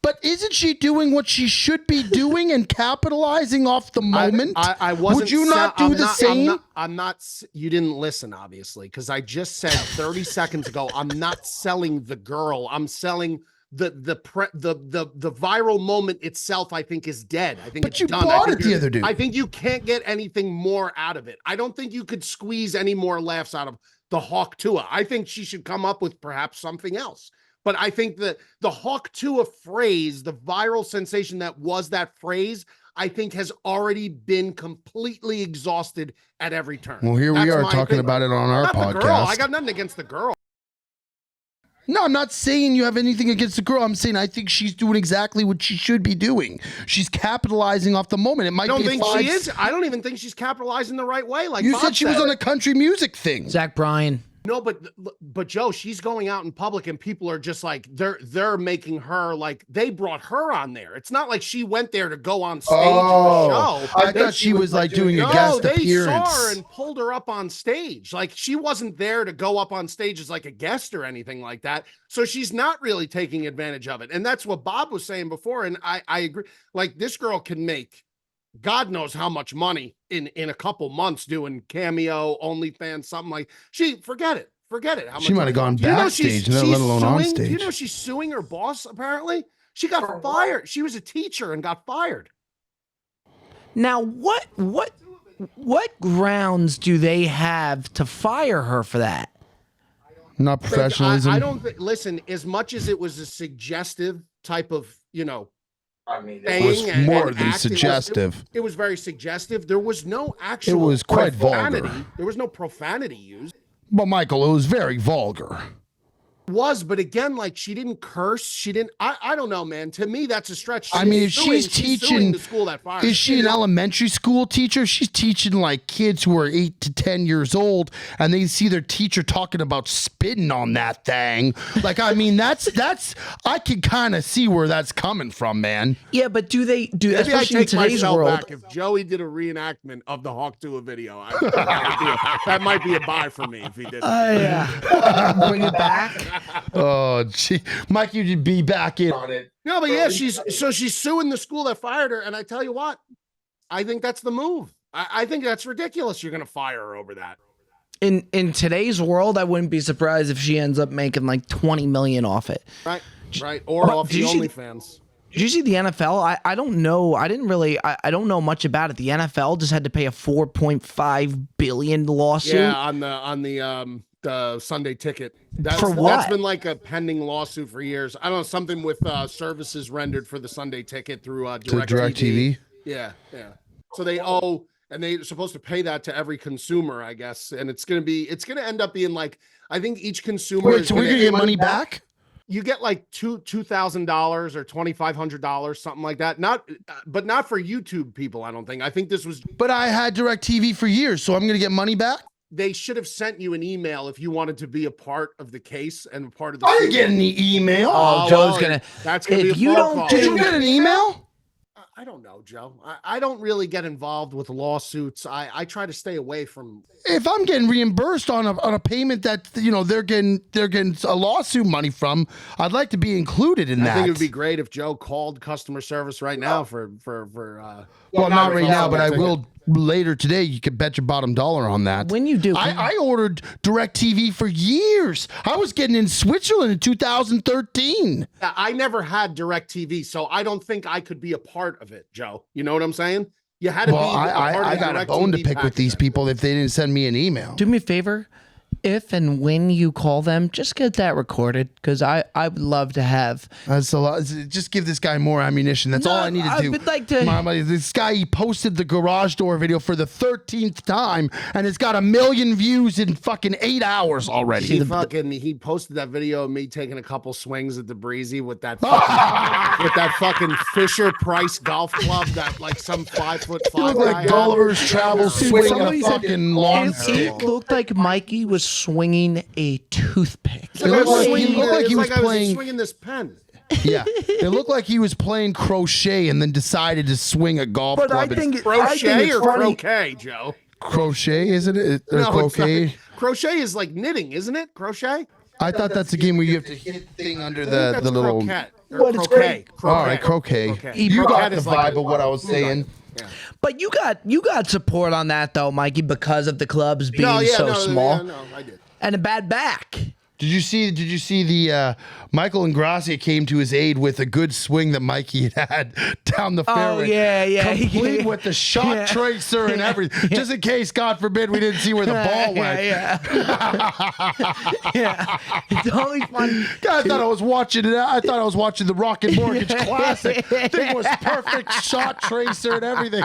But isn't she doing what she should be doing and capitalizing off the moment? I wasn't. Would you not do the same? I'm not. You didn't listen, obviously, because I just said 30 seconds ago. I'm not selling the girl. I'm selling the viral moment itself. I think is dead. I think But it's you done. bought it the other day. I think you can't get anything more out of it. I don't think you could squeeze any more laughs out of the Hawk Tua. I think she should come up with perhaps something else. But I think that the Hawk Tua phrase, the viral sensation that was that phrase, I think has already been completely exhausted at every turn. Well, here we That's are my talking opinion. about it on our Not the girl. I podcast. got nothing against the girl. No, I'm not saying you have anything against the girl. I'm saying I think she's doing exactly what she should be doing. She's capitalizing off the moment. It might I don't be think five. she is. I don't even think she's capitalizing the right way. Like You Bob said she was on a country music thing. Zach Bryan. No, but Joe, she's going out in public and people are just like they're making her like they brought her on there. It's not like she went there to go on stage Oh, in the show. I thought she was like doing a No, guest they appearance. saw her and pulled her up on stage. Like she wasn't there to go up on stage as like a guest or anything like that. So she's not really taking advantage of it. And that's what Bob was saying before. And I agree. Like this girl can make God knows how much money in a couple months doing Cameo, OnlyFans, something like forget it. How She might have gone Do you know backstage, she's let alone on suing- Do you stage. know she's suing her boss? Apparently, she got fired. She was a teacher and got fired. Now, what grounds do they have to fire her for that? Not professionalism. I don't think. Listen, as much as it was a suggestive type of, I mean, it was more than suggestive. It was very suggestive. There was no actual. It was quite profanity. vulgar. There was no profanity used. But Michael, it was very vulgar. But again, like she didn't curse. She didn't. I don't know, man. To me, that's a stretch. I mean, if she's suing teaching, the school that fired. is she an elementary school teacher? She's teaching like kids who are 8 to 10 years old, and they see their teacher talking about spitting on that thing. Like, I mean, that's I can kind of see where that's coming from, man. Yeah, but do Maybe I especially in take today's myself world? back. If Joey did a reenactment of the Hawk Tua video, that might be a buy for me if he did. Yeah. Bring it back. Oh, gee, Mike, you should be back in on it. No, but yeah, she's suing the school that fired her, and I tell you what, I think that's the move. I think that's ridiculous. You're going to fire her over that. In today's world, I wouldn't be surprised if she ends up making like 20 million off it. Right, or off did the you see- OnlyFans. Did you see the NFL? I don't know. I don't know much about it. The NFL just had to pay a 4.5 billion lawsuit. Yeah, on the Sunday ticket. For what? That's been like a pending lawsuit for years. I don't know, something with services rendered for the Sunday ticket through DirecTV. Yeah. So they owe, and they're supposed to pay that to every consumer, I guess. And it's gonna end up being like, I think each consumer. Wait, so we're gonna get money back? You get like $2,000 or $2,500, something like that. But not for YouTube people. I don't think. I think this was. But I had DirecTV for years, so I'm gonna get money back. They should have sent you an email if you wanted to be a part of the case and a part of the. I didn't get any email. Oh, Joe's gonna. That's gonna If be a you phone don't call. Did you get an email? I don't know, Joe. I don't really get involved with lawsuits. I try to stay away from. If I'm getting reimbursed on a payment that they're getting a lawsuit money from, I'd like to be included in that. I think it would be great if Joe called customer service right now for. Well, not right now, but I will later today. You can bet your bottom dollar on that. When you do, I ordered DirecTV for years. I was getting in Switzerland in 2013. I never had DirecTV, so I don't think I could be a part of it, Joe. You know what I'm saying? You had to Well, be. A part of I the got a bone to DirecTV pick with these package. people if they didn't send me an email. do me a favor. if and when you call them, just get that recorded because I would love to have. That's a lot. Just give this guy more ammunition. That's all I need to do. I would like to. This guy, he posted the garage door video for the 13th time, and it's got 1 million views in fucking 8 hours already. He posted that video of me taking a couple swings at the Breezy with that fucking Fisher Price golf club that like some 5'5" looked like Gulliver's Travel swinging a fucking lawn stick. It looked like Mikey was swinging a toothpick. It looked like he was playing swinging this pen. Yeah, it looked like he was playing crochet and then decided to swing a golf club. I think crochet or funny. croquet, Joe. Crochet, isn't it? Or No, croquet? Crochet is like knitting, isn't it? Crochet. I thought that's a game where you have to hit the thing under the little. Croquet. But it's Croquet. All right, croquet. You got the vibe of what I was saying. Yeah. But you got support on that though, Mikey, because of the clubs being so small. No, I did. And a bad back. Did you see the Michael Ingrassia came to his aid with a good swing that Mikey had down the fairway? Oh yeah. Complete with the shot tracer and everything. Just in case, God forbid, we didn't see where the ball went. Yeah. It's always fun. I thought I was watching it. I thought I was watching the Rocket Mortgage Classic. Thing was perfect shot tracer and everything.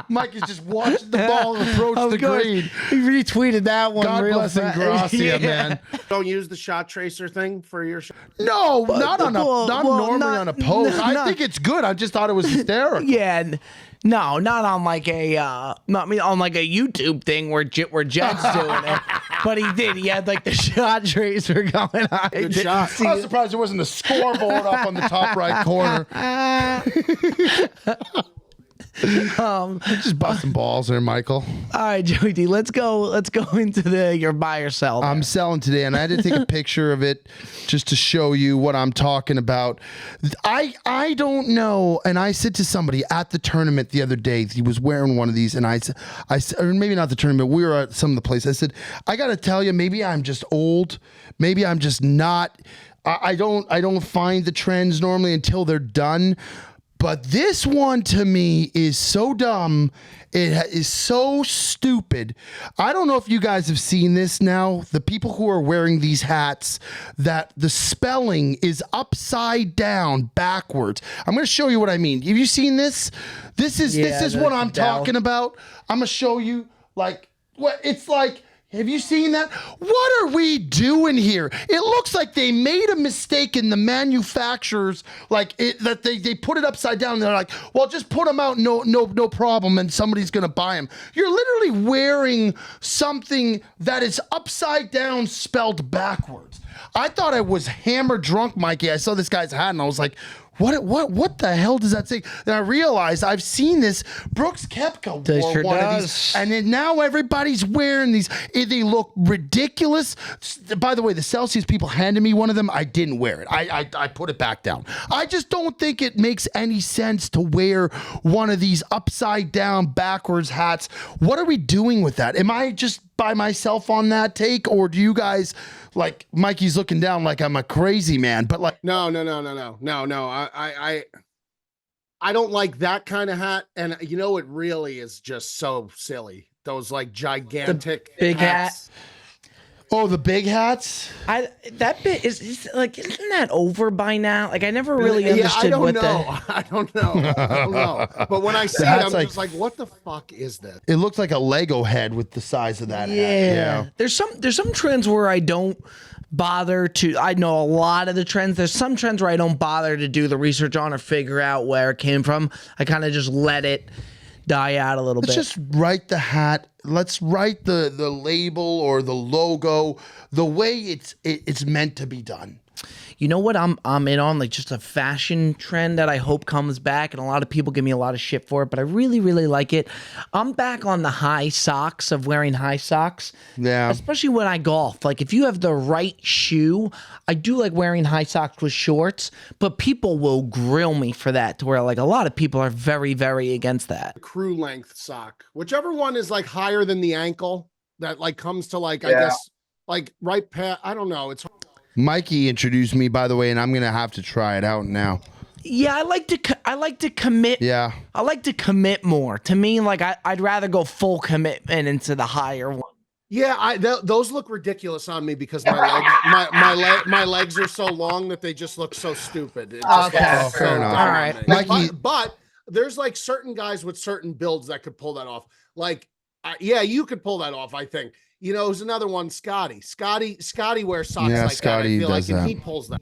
Mikey's just watching the ball approach the green. He retweeted that one. God bless Ingrassia, man. Don't use the shot tracer thing for your shot. No, not normally on a post. I think it's good. I just thought it was hysterical. Yeah. No, not on like a on like a YouTube thing where Jed's doing it. But he did. He had like the shot tracer going on. Good shot. I was surprised there wasn't a scoreboard up on the top right corner. Just busting balls there, Michael. All right, Joey D, let's go into your buy or sell. I'm selling today, and I had to take a picture of it just to show you what I'm talking about. I don't know, and I said to somebody at the tournament the other day, he was wearing one of these, and I said, or maybe not the tournament, we were at some of the place. I said, I got to tell you, maybe I'm just old, maybe I'm just not. I don't find the trends normally until they're done. But this one to me is so dumb. It is so stupid. I don't know if you guys have seen this now. The people who are wearing these hats, that the spelling is upside down backwards. I'm going to show you what I mean. Have you seen this? This is what I'm talking about. I'm going to show you like what it's like. Have you seen that? What are we doing here? It looks like they made a mistake in the manufacturers, that they put it upside down. And they're like, well, just put them out, no problem, and somebody's gonna buy them. You're literally wearing something that is upside down, spelled backwards. I thought I was hammered drunk, Mikey. I saw this guy's hat, and I was like, what the hell does that say? Then I realized I've seen this. Brooks Koepka wore one of these, and then now everybody's wearing these. They look ridiculous. By the way, the Celsius people handed me one of them. I didn't wear it. I put it back down. I just don't think it makes any sense to wear one of these upside down backwards hats. What are we doing with that? Am I just by myself on that take, or do you guys like Mikey's looking down like I'm a crazy man? But like, no. I don't like that kind of hat, and you know it really is just so silly. Those like gigantic big hats. hat. Oh, the big hats. That bit is like, isn't that over by now? Like I never really understood I don't know. But when I see it, I'm just like, what the fuck is that? It looks like a Lego head with the size of that hat. Yeah. There's some trends where I don't bother to. I know a lot of the trends. There's some trends where I don't bother to do the research on or figure out where it came from. I kind of just let it die out a little bit. Let's just write the hat. Let's write the label or the logo the way it's meant to be done. You know what I'm in on? Like just a fashion trend that I hope comes back, and a lot of people give me a lot of shit for it, but I really, really like it. I'm back on the high socks of wearing high socks. Yeah. Especially when I golf. Like if you have the right shoe, I do like wearing high socks with shorts, but people will grill me for that to where like a lot of people are very, very against that. Crew length sock. Whichever one is like higher than the ankle that like comes to like, I guess, like right past, I don't know. It's Mikey introduced me, by the way, and I'm gonna have to try it out now. Yeah, I like to commit. Yeah, I like to commit more. To me, like I'd rather go full commitment into the higher one. Yeah, those look ridiculous on me because my legs are so long that they just look so stupid. It just Okay. looks Fair so enough. dumb All on right. me. Mikey- But there's like certain guys with certain builds that could pull that off. Like, yeah, you could pull that off. I think. There's another one, Scotty. Scotty wears socks Yeah, like Scotty that. I feel does like, and that. he pulls that.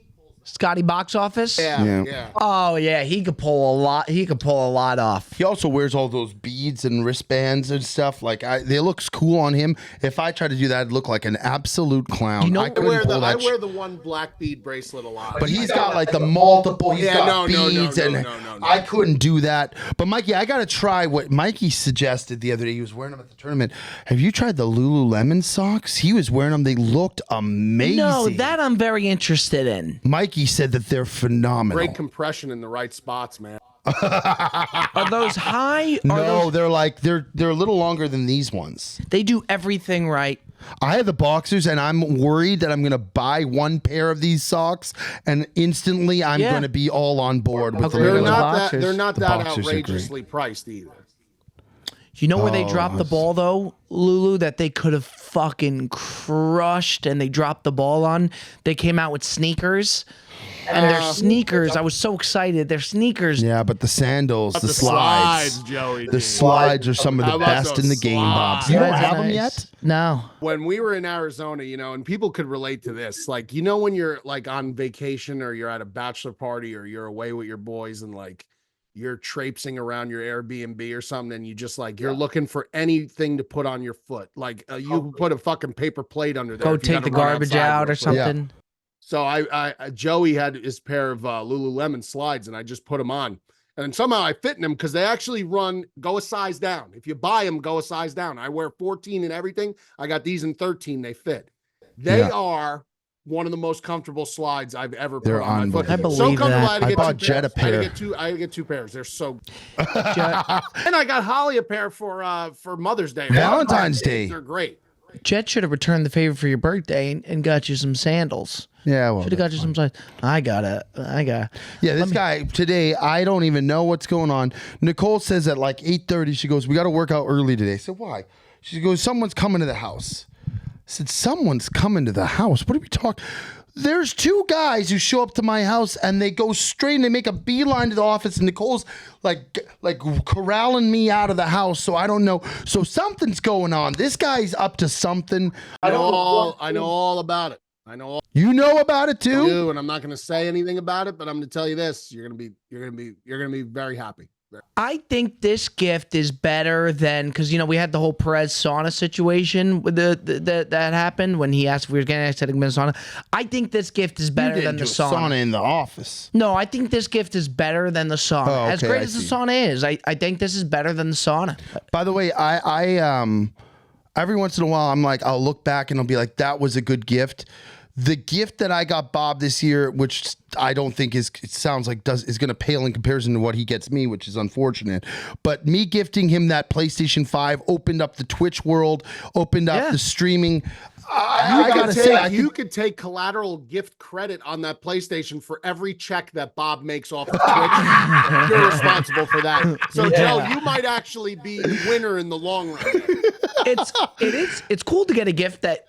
Scotty box office. Yeah. Oh yeah, he could pull a lot. He could pull a lot off. He also wears all those beads and wristbands and stuff. Like they looks cool on him. If I tried to do that, I'd look like an absolute clown. You know- I I couldn't pull that. I wear the one black bead bracelet a lot. But he's got like the multiple. He's got no, beads, and no. I couldn't do that. But Mikey, I got to try what Mikey suggested the other day. He was wearing them at the tournament. Have you tried the Lululemon socks? He was wearing them. They looked amazing. No, that I'm very interested in. Mikey said that they're phenomenal. great compression in the right spots, man. Are those high? No, they're a little longer than these ones. They do everything right. I have the boxers, and I'm worried that I'm going to buy one pair of these socks, and instantly I'm Yeah. going to be all on board with the Okay. They're the Lululemon. boxers. not The that boxers are great. outrageously priced either. You know where they dropped the ball though, Lulu, that they could have fucking crushed, and they dropped the ball on. They came out with sneakers, and their sneakers. I was so excited. Their sneakers. Yeah, but the sandals, the slides, Joey. the slides are some of How the about best those in the game, Bob. slides? You don't Slides are have them nice. yet? No. When we were in Arizona, and people could relate to this, like, when you're like on vacation or you're at a bachelor party or you're away with your boys and like you're traipsing around your Airbnb or something, and you just like you're looking for anything to put on your foot, like you put a fucking paper plate under there. Go if you take gotta the run garbage outside out real or quick. something. So I Joey had his pair of Lululemon slides, and I just put them on, and somehow I fit in them because they actually go a size down. If you buy them, go a size down. I wear 14 and everything. I got these in 13. They fit. They are one of the most comfortable slides I've ever put They're on my foot. unbelievable. I So believe comfortable. that. I had to I get bought two Jet a pairs. I pair. had to get two pairs. They're so. Jet, And I got Holly a pair for Mother's Day. Valentine's Day. They're great. Jet should have returned the favor for your birthday and got you some sandals. Yeah, well, Should have got you some slides. I got. yeah, this guy today, I don't even know what's going on. Nicole says at like 8:30, she goes, "We got to work out early today." I said, "Why?" She goes, "Someone's coming to the house." I said, "Someone's coming to the house? What are we talking?" There's two guys who show up to my house and they go straight and they make a beeline to the office, and Nicole's like corralling me out of the house. So I don't know. So something's going on. This guy's up to something. I know all about it. I know all You know about it too? you, and I'm not going to say anything about it, but I'm going to tell you this: you're going to be very happy. I think this gift is better than because we had the whole Perez sauna situation with that happened when he asked if we were getting aesthetic sauna. I think this gift is better You than didn't the do a sauna. in the office. No, I think this gift is better than the sauna. Oh, As okay, great I as the see. sauna is, I think this is better than the sauna. By the way, I every once in a while I'm like, I'll look back and I'll be like, that was a good gift. The gift that I got Bob this year, which I don't think is going to pale in comparison to what he gets me, which is unfortunate. But me gifting him that PlayStation 5 opened up the Twitch world, opened up the streaming. I gotta say, you could take collateral gift credit on that PlayStation for every check that Bob makes off of Twitch. You're responsible for that. So Joe, you might actually be the winner in the long run. It's cool to get a gift that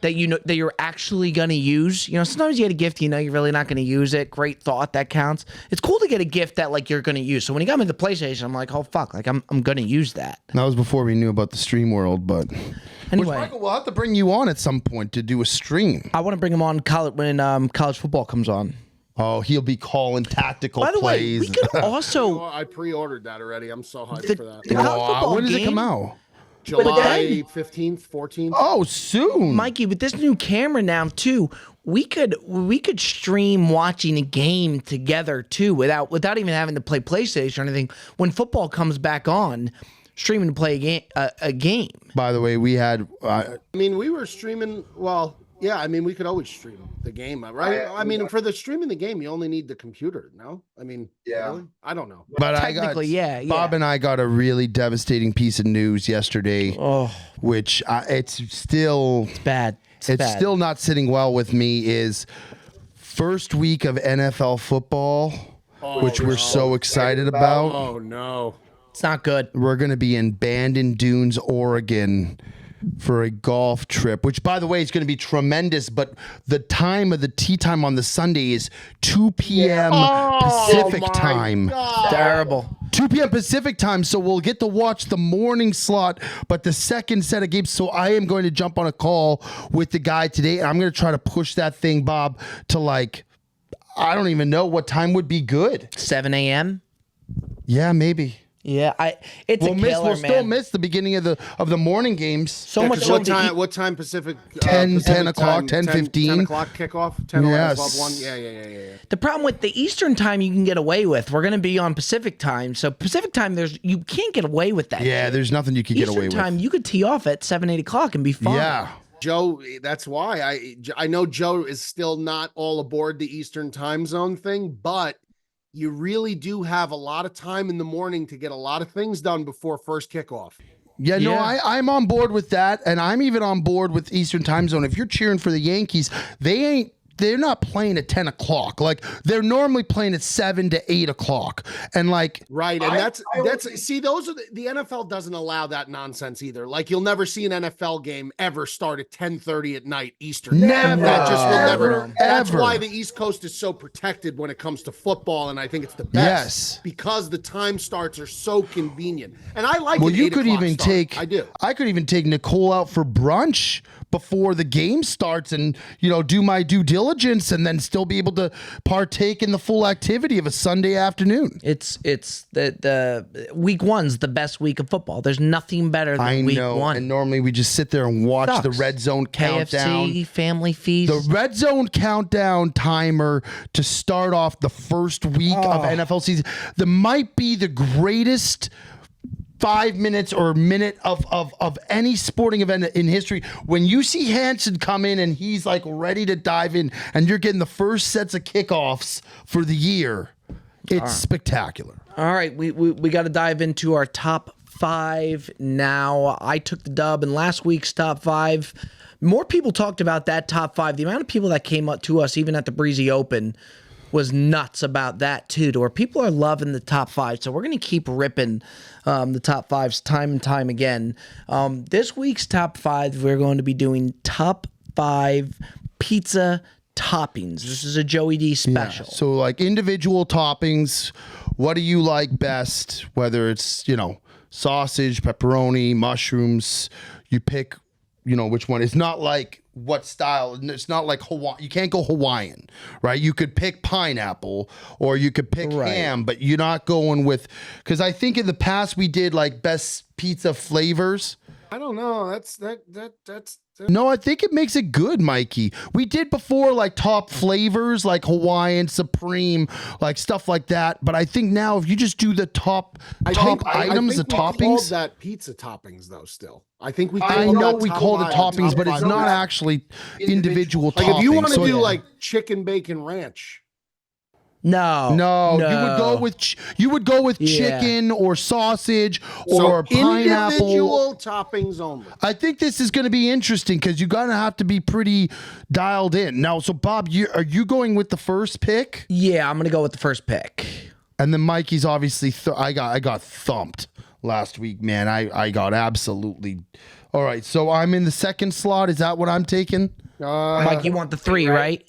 you're actually gonna use. Sometimes you get a gift you're really not gonna use it. Great thought, that counts. It's cool to get a gift that like you're gonna use. So when he got me the PlayStation, I'm like, oh fuck, like I'm gonna use that. that was before we knew about the stream world, but Anyway, which, Michael, we'll have to bring you on at some point to do a stream. I want to bring him on when college football comes on. Oh, he'll be calling tactical By the plays. way, we could also I pre-ordered that already. I'm so hyped the, for that. the college football when does it game- come out? July 15th, 14th. Oh, soon. Mikey, with this new camera now too, we could stream watching a game together too without even having to play PlayStation or anything. When football comes back on, streaming to play a game. By the way, we had I mean, we were streaming. Well, yeah. I mean, we could always stream the game, right? I mean, for the streaming the game, you only need the computer. No, I mean, really? I don't know. But Technically, yeah. Bob and I got a really devastating piece of news yesterday, Oh, which it's still bad. It's bad. still not sitting well with me. Is first week of NFL football, which we're so excited about. Oh no. It's not good. We're going to be in Bandon Dunes, Oregon, for a golf trip, which by the way is going to be tremendous, but the time of the tee time on the Sunday is 2 p.m. Pacific time. Terrible. 2 p.m. Pacific time, so we'll get to watch the morning slot, but the second set of games. So I am going to jump on a call with the guy today, and I'm going to try to push that thing, Bob, to like, I don't even know what time would be good. 7 a.m. Yeah, maybe. Yeah, it's a killer, We'll man. still miss the beginning of the morning games. So much. What time Pacific? 10 Pacific o'clock, time, 10:15. 10 o'clock kickoff. 10, Yes. 11, 12, 1. Yeah. The problem with the Eastern time you can get away with. We're going to be on Pacific time, so Pacific time you can't get away with that. Yeah, there's nothing you can get away with. Eastern time you could tee off at 7, 8 o'clock and be fine. Yeah. Joe, that's why I know Joe is still not all aboard the Eastern time zone thing, but you really do have a lot of time in the morning to get a lot of things done before first kickoff. Yeah, no, I'm on board with that, and I'm even on board with Eastern time zone. If you're cheering for the Yankees, they're not playing at 10 o'clock. Like, they're normally playing at 7 to 8 o'clock. And like, right. And that's those are the NFL doesn't allow that nonsense either. Like, you'll never see an NFL game ever start at 10:30 at night Eastern. Never. That just will never. That's Ever. why the East Coast is so protected when it comes to football. And I think it's the best. Yes. Because the time starts are so convenient. And I like well, an you 8 could o'clock even start. take, I do. I could even take Nicole out for brunch before the game starts and, do my due diligence and then still be able to partake in the full activity of a Sunday afternoon. It's the week one's the best week of football. There's nothing better than week one. And normally we just sit there and watch Sucks. the red zone countdown. KFC, family feast. The red zone countdown timer to start off the first week of NFL season. That might be the greatest 5 minutes or minute of any sporting event in history. When you see Hansen come in and he's like ready to dive in and you're getting the first sets of kickoffs for the year, it's spectacular. All right, we got to dive into our top 5 now. I took the dub in last week's top 5. More people talked about that top 5. The amount of people that came up to us, even at the Breezy Open, was nuts about that too, to where people are loving the top 5. So we're going to keep ripping the top 5s time and time again. This week's top 5, we're going to be doing top 5 pizza toppings. This is a Joey D special. Yeah, so like individual toppings, what do you like best? Whether it's, sausage, pepperoni, mushrooms, you pick, which one. It's not like what style. It's not like Hawaii. You can't go Hawaiian, right? You could pick pineapple or you could pick ham, but you're not going with, because I think in the past we did like best pizza flavors. I don't know. That's No, I think it makes it good, Mikey. We did before like top flavors like Hawaiian, Supreme, like stuff like that. But I think now if you just do the top items, the toppings. Called that pizza toppings though. Still, I think we. I know we call it toppings, but it's not actually individual toppings. Like if you want to So, do like chicken bacon ranch. No, you would go with chicken or sausage or pineapple. Individual toppings only. I think this is going to be interesting because you're going to have to be pretty dialed in. Now, so Bob, are you going with the first pick? Yeah, I'm going to go with the first pick. And then Mikey's obviously I got thumped last week, man. I got absolutely. All right, so I'm in the second slot. Is that what I'm taking? Mike, you want the 3, right?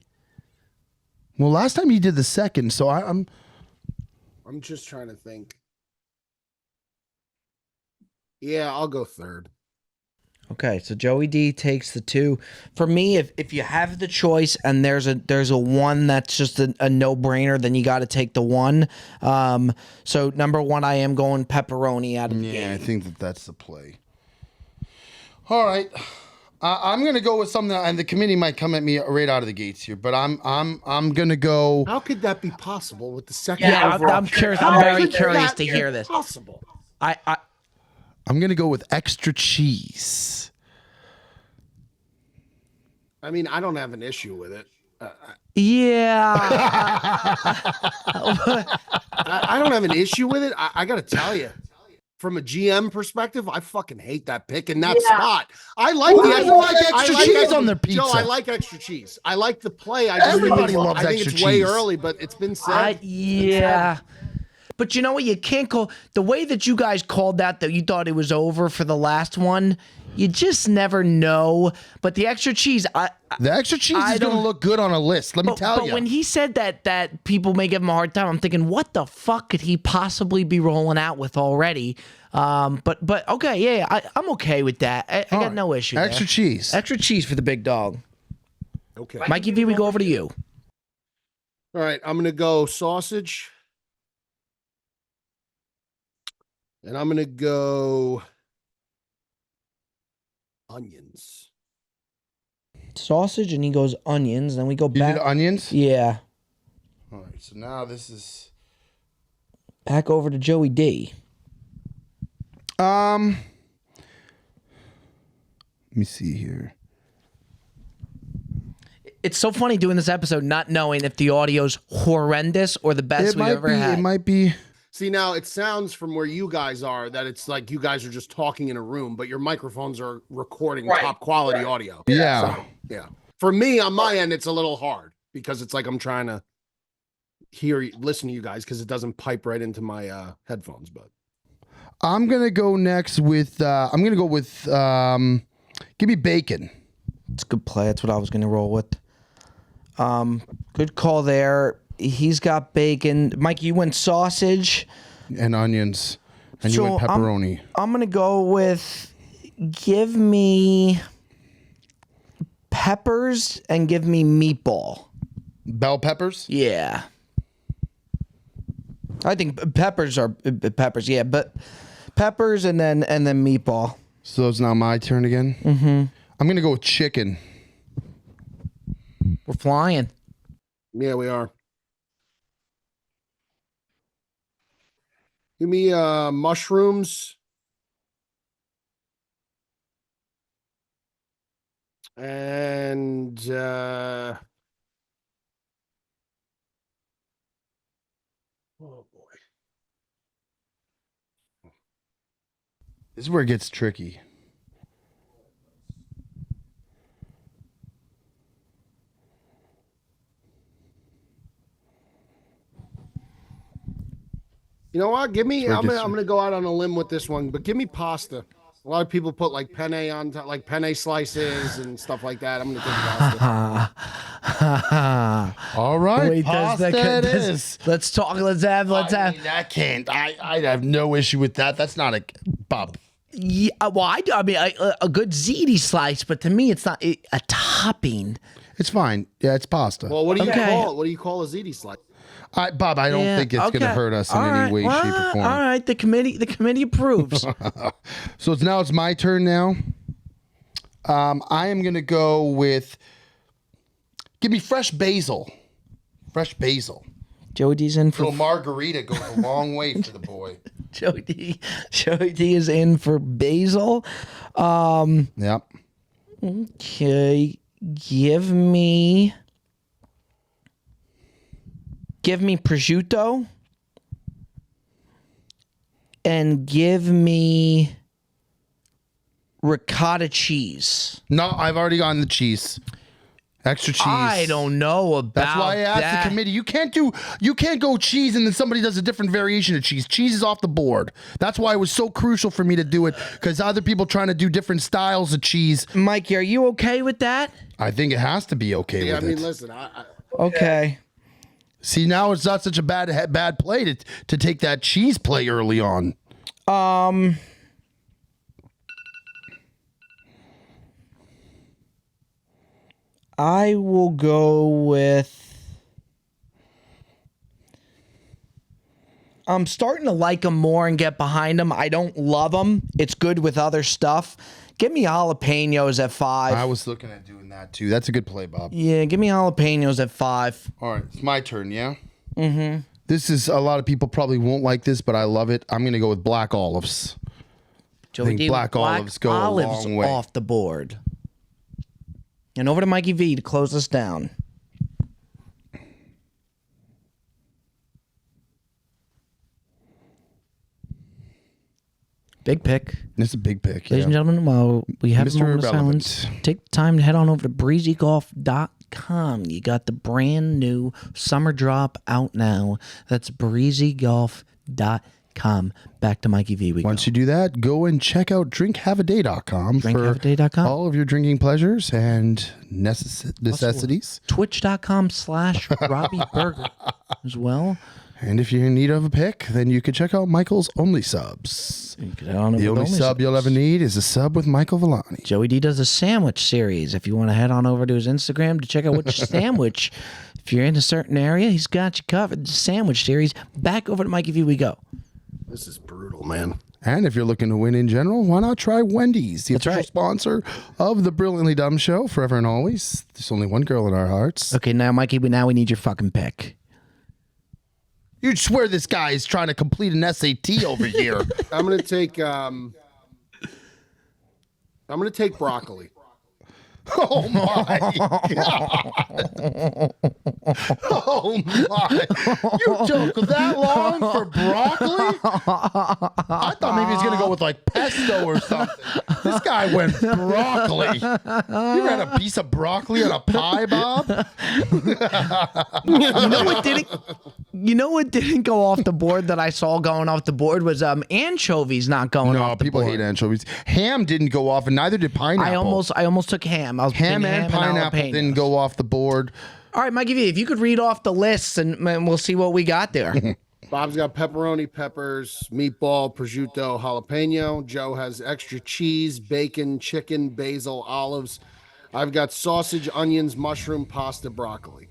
Well, last time you did the second, so I'm just trying to think. Yeah, I'll go third. Okay, so Joey D takes the 2. For me, if you have the choice and there's a 1 that's just a no-brainer, then you got to take the 1. So number 1, I am going pepperoni out of the game. I think that's the play. All right. I'm gonna go with something, and the committee might come at me right out of the gates here, but I'm gonna go. How could that be possible with the second? Yeah, I'm curious. I'm very curious to hear this. Possible. I'm gonna go with extra cheese. I mean, I don't have an issue with it. Yeah. I don't have an issue with it. I got to tell you. From a GM perspective, I fucking hate that pick in that spot. I like extra cheese on their pizza. Joe, I like extra cheese. I like the play. Everybody loves I think extra it's way cheese. early, but it's been said. Yeah. But you know what? You can't call the way that you guys called that you thought it was over for the last one. You just never know. But the extra cheese, the extra cheese is going to look good on a list. Let me tell you. But when he said that people may give him a hard time, I'm thinking, what the fuck could he possibly be rolling out with already? But okay, yeah, I'm okay with that. I got no issue. Extra cheese. Extra cheese for the big dog. Okay. Mikey V, we go over to you. All right, I'm gonna go sausage. And I'm gonna go onions. Sausage, and he goes onions. Then we go You back. did onions? Yeah. All right, so now this is back over to Joey D. Let me see here. It's so funny doing this episode not knowing if the audio's horrendous or the best we've ever had. It might be. See, now it sounds from where you guys are that it's like you guys are just talking in a room, but your microphones are recording top quality audio. Yeah. So, yeah. For me, on my end, it's a little hard because it's like I'm trying to listen to you guys because it doesn't pipe right into my headphones. But I'm gonna go next with. Give me bacon. It's a good play. That's what I was gonna roll with. Good call there. He's got bacon. Mike, you went sausage and onions, and you went pepperoni. I'm gonna go with give me peppers and give me meatball. Bell peppers? Yeah. I think peppers are peppers. Yeah, but peppers and then meatball. So it's now my turn again. Mm-hmm. I'm gonna go with chicken. We're flying. Yeah, we are. Give me mushrooms. And oh boy. This is where it gets tricky. You know what? Give me. I'm gonna go out on a limb with this one, but give me pasta. A lot of people put like penne on top, like penne slices and stuff like that. I'm gonna take pasta. All right, Wait, pasta it is. Let's talk. Let's have. I mean, I can't. I have no issue with that. That's not a Bob. Yeah, well, I mean, a good ziti slice, but to me, it's not a topping. It's fine. Yeah, it's pasta. Well, what do you call it? What do you call a ziti slice? Bob, I don't think it's going to hurt us in any way, shape, or form. All right, the committee approves. So it's my turn now. I am going to go with. Give me fresh basil. Fresh basil. Joey D's in for little margarita goes a long way for the boy. Joey D is in for basil. Yep. Okay, give me prosciutto and give me ricotta cheese. No, I've already gotten the cheese. Extra cheese. I don't know about that. That's why I asked the committee. You can't go cheese and then somebody does a different variation of cheese. Cheese is off the board. That's why it was so crucial for me to do it, because other people trying to do different styles of cheese. Mikey, are you okay with that? I think it has to be okay with it. I mean, listen. Okay. See, now it's not such a bad play to take that cheese play early on. I will go with. I'm starting to like them more and get behind them. I don't love them. It's good with other stuff. Give me jalapenos at 5. I was looking at doing that too. That's a good play, Bob. Yeah, give me jalapenos at 5. All right, it's my turn, yeah? Mm-hmm. This is, a lot of people probably won't like this, but I love it. I'm going to go with black olives. I think black olives go a long way. Off the board. And over to Mikey V to close us down. Big pick. It's a big pick. Ladies and gentlemen, while we have a Mr. moment of Irrelevant. silence, take the time to head on over to breezygolf.com. You got the brand new summer drop out now. That's breezygolf.com. drinkhaveaday.com. Back to Mikey V. Once you do that, go and check out drinkhaveaday.com Drinkhaveaday.com. for all of your drinking pleasures and necessities. Twitch.com/Robbie Burger as well. And if you're in need of a pick, then you can check out Michael's Only Subs. The only sub you'll ever need is a sub with Michael Villani. Joey D does a sandwich series. If you want to head on over to his Instagram to check out which sandwich, if you're in a certain area, he's got you covered. The sandwich series. Back over to Mikey V we go. This is brutal, man. And if you're looking to win in general, why not try Wendy's, the official sponsor of the Brilliantly Dumb Show, forever and always. There's only one girl in our hearts. Okay, now Mikey, we need your fucking pick. You'd swear this guy is trying to complete an SAT over here. I'm gonna take broccoli. Oh my God. Oh my. You took that long for broccoli? I thought maybe he was going to go with like pesto or something. This guy went broccoli. You ever had a piece of broccoli on a pie, Bob? You know what didn't go off the board that I saw going off the board was anchovies not going off the board. No, people hate anchovies. Ham didn't go off, and neither did pineapple. I almost took ham. I was Ham and pineapple didn't go off the board. All right, Mikey V, if you could read off the lists and we'll see what we got there. Bob's got pepperoni, peppers, meatball, prosciutto, jalapeno. Joe has extra cheese, bacon, chicken, basil, olives. I've got sausage, onions, mushroom, pasta, broccoli.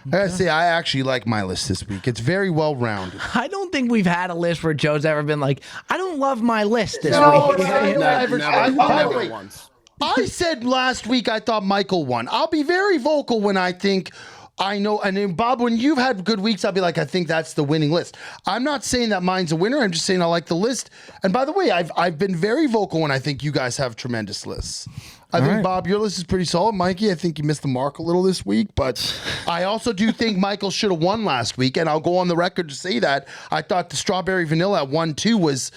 I gotta say, I actually like my list this week. It's very well rounded. I don't think we've had a list where Joe's ever been like, I don't love my list this week. Never once. I said last week I thought Michael won. I'll be very vocal when I think I know. And then Bob, when you've had good weeks, I'll be like, I think that's the winning list. I'm not saying that mine's a winner. I'm just saying I like the list. And by the way, I've been very vocal when I think you guys have tremendous lists. I think, Bob, your list is pretty solid. Mikey, I think you missed the mark a little this week. But I also do think Michael should have won last week. And I'll go on the record to say that. I thought the strawberry vanilla at 1-2 was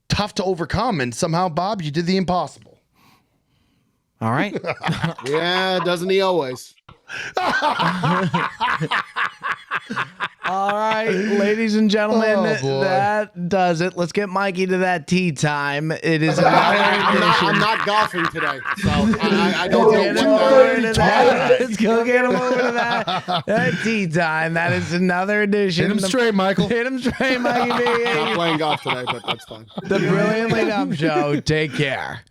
tough to overcome. And somehow, Bob, you did the impossible. All right. Yeah, doesn't he always? All right, ladies and gentlemen, boy. that does it. Let's get Mikey to that tea time. It is another I'm not golfing today, so I don't know what Let's go get him over to that tea time. That is another edition. Hit him straight, Michael. Hit him straight, Mikey B. I'm not playing golf today, but that's fine. The Brilliantly Dumb Show. Take care.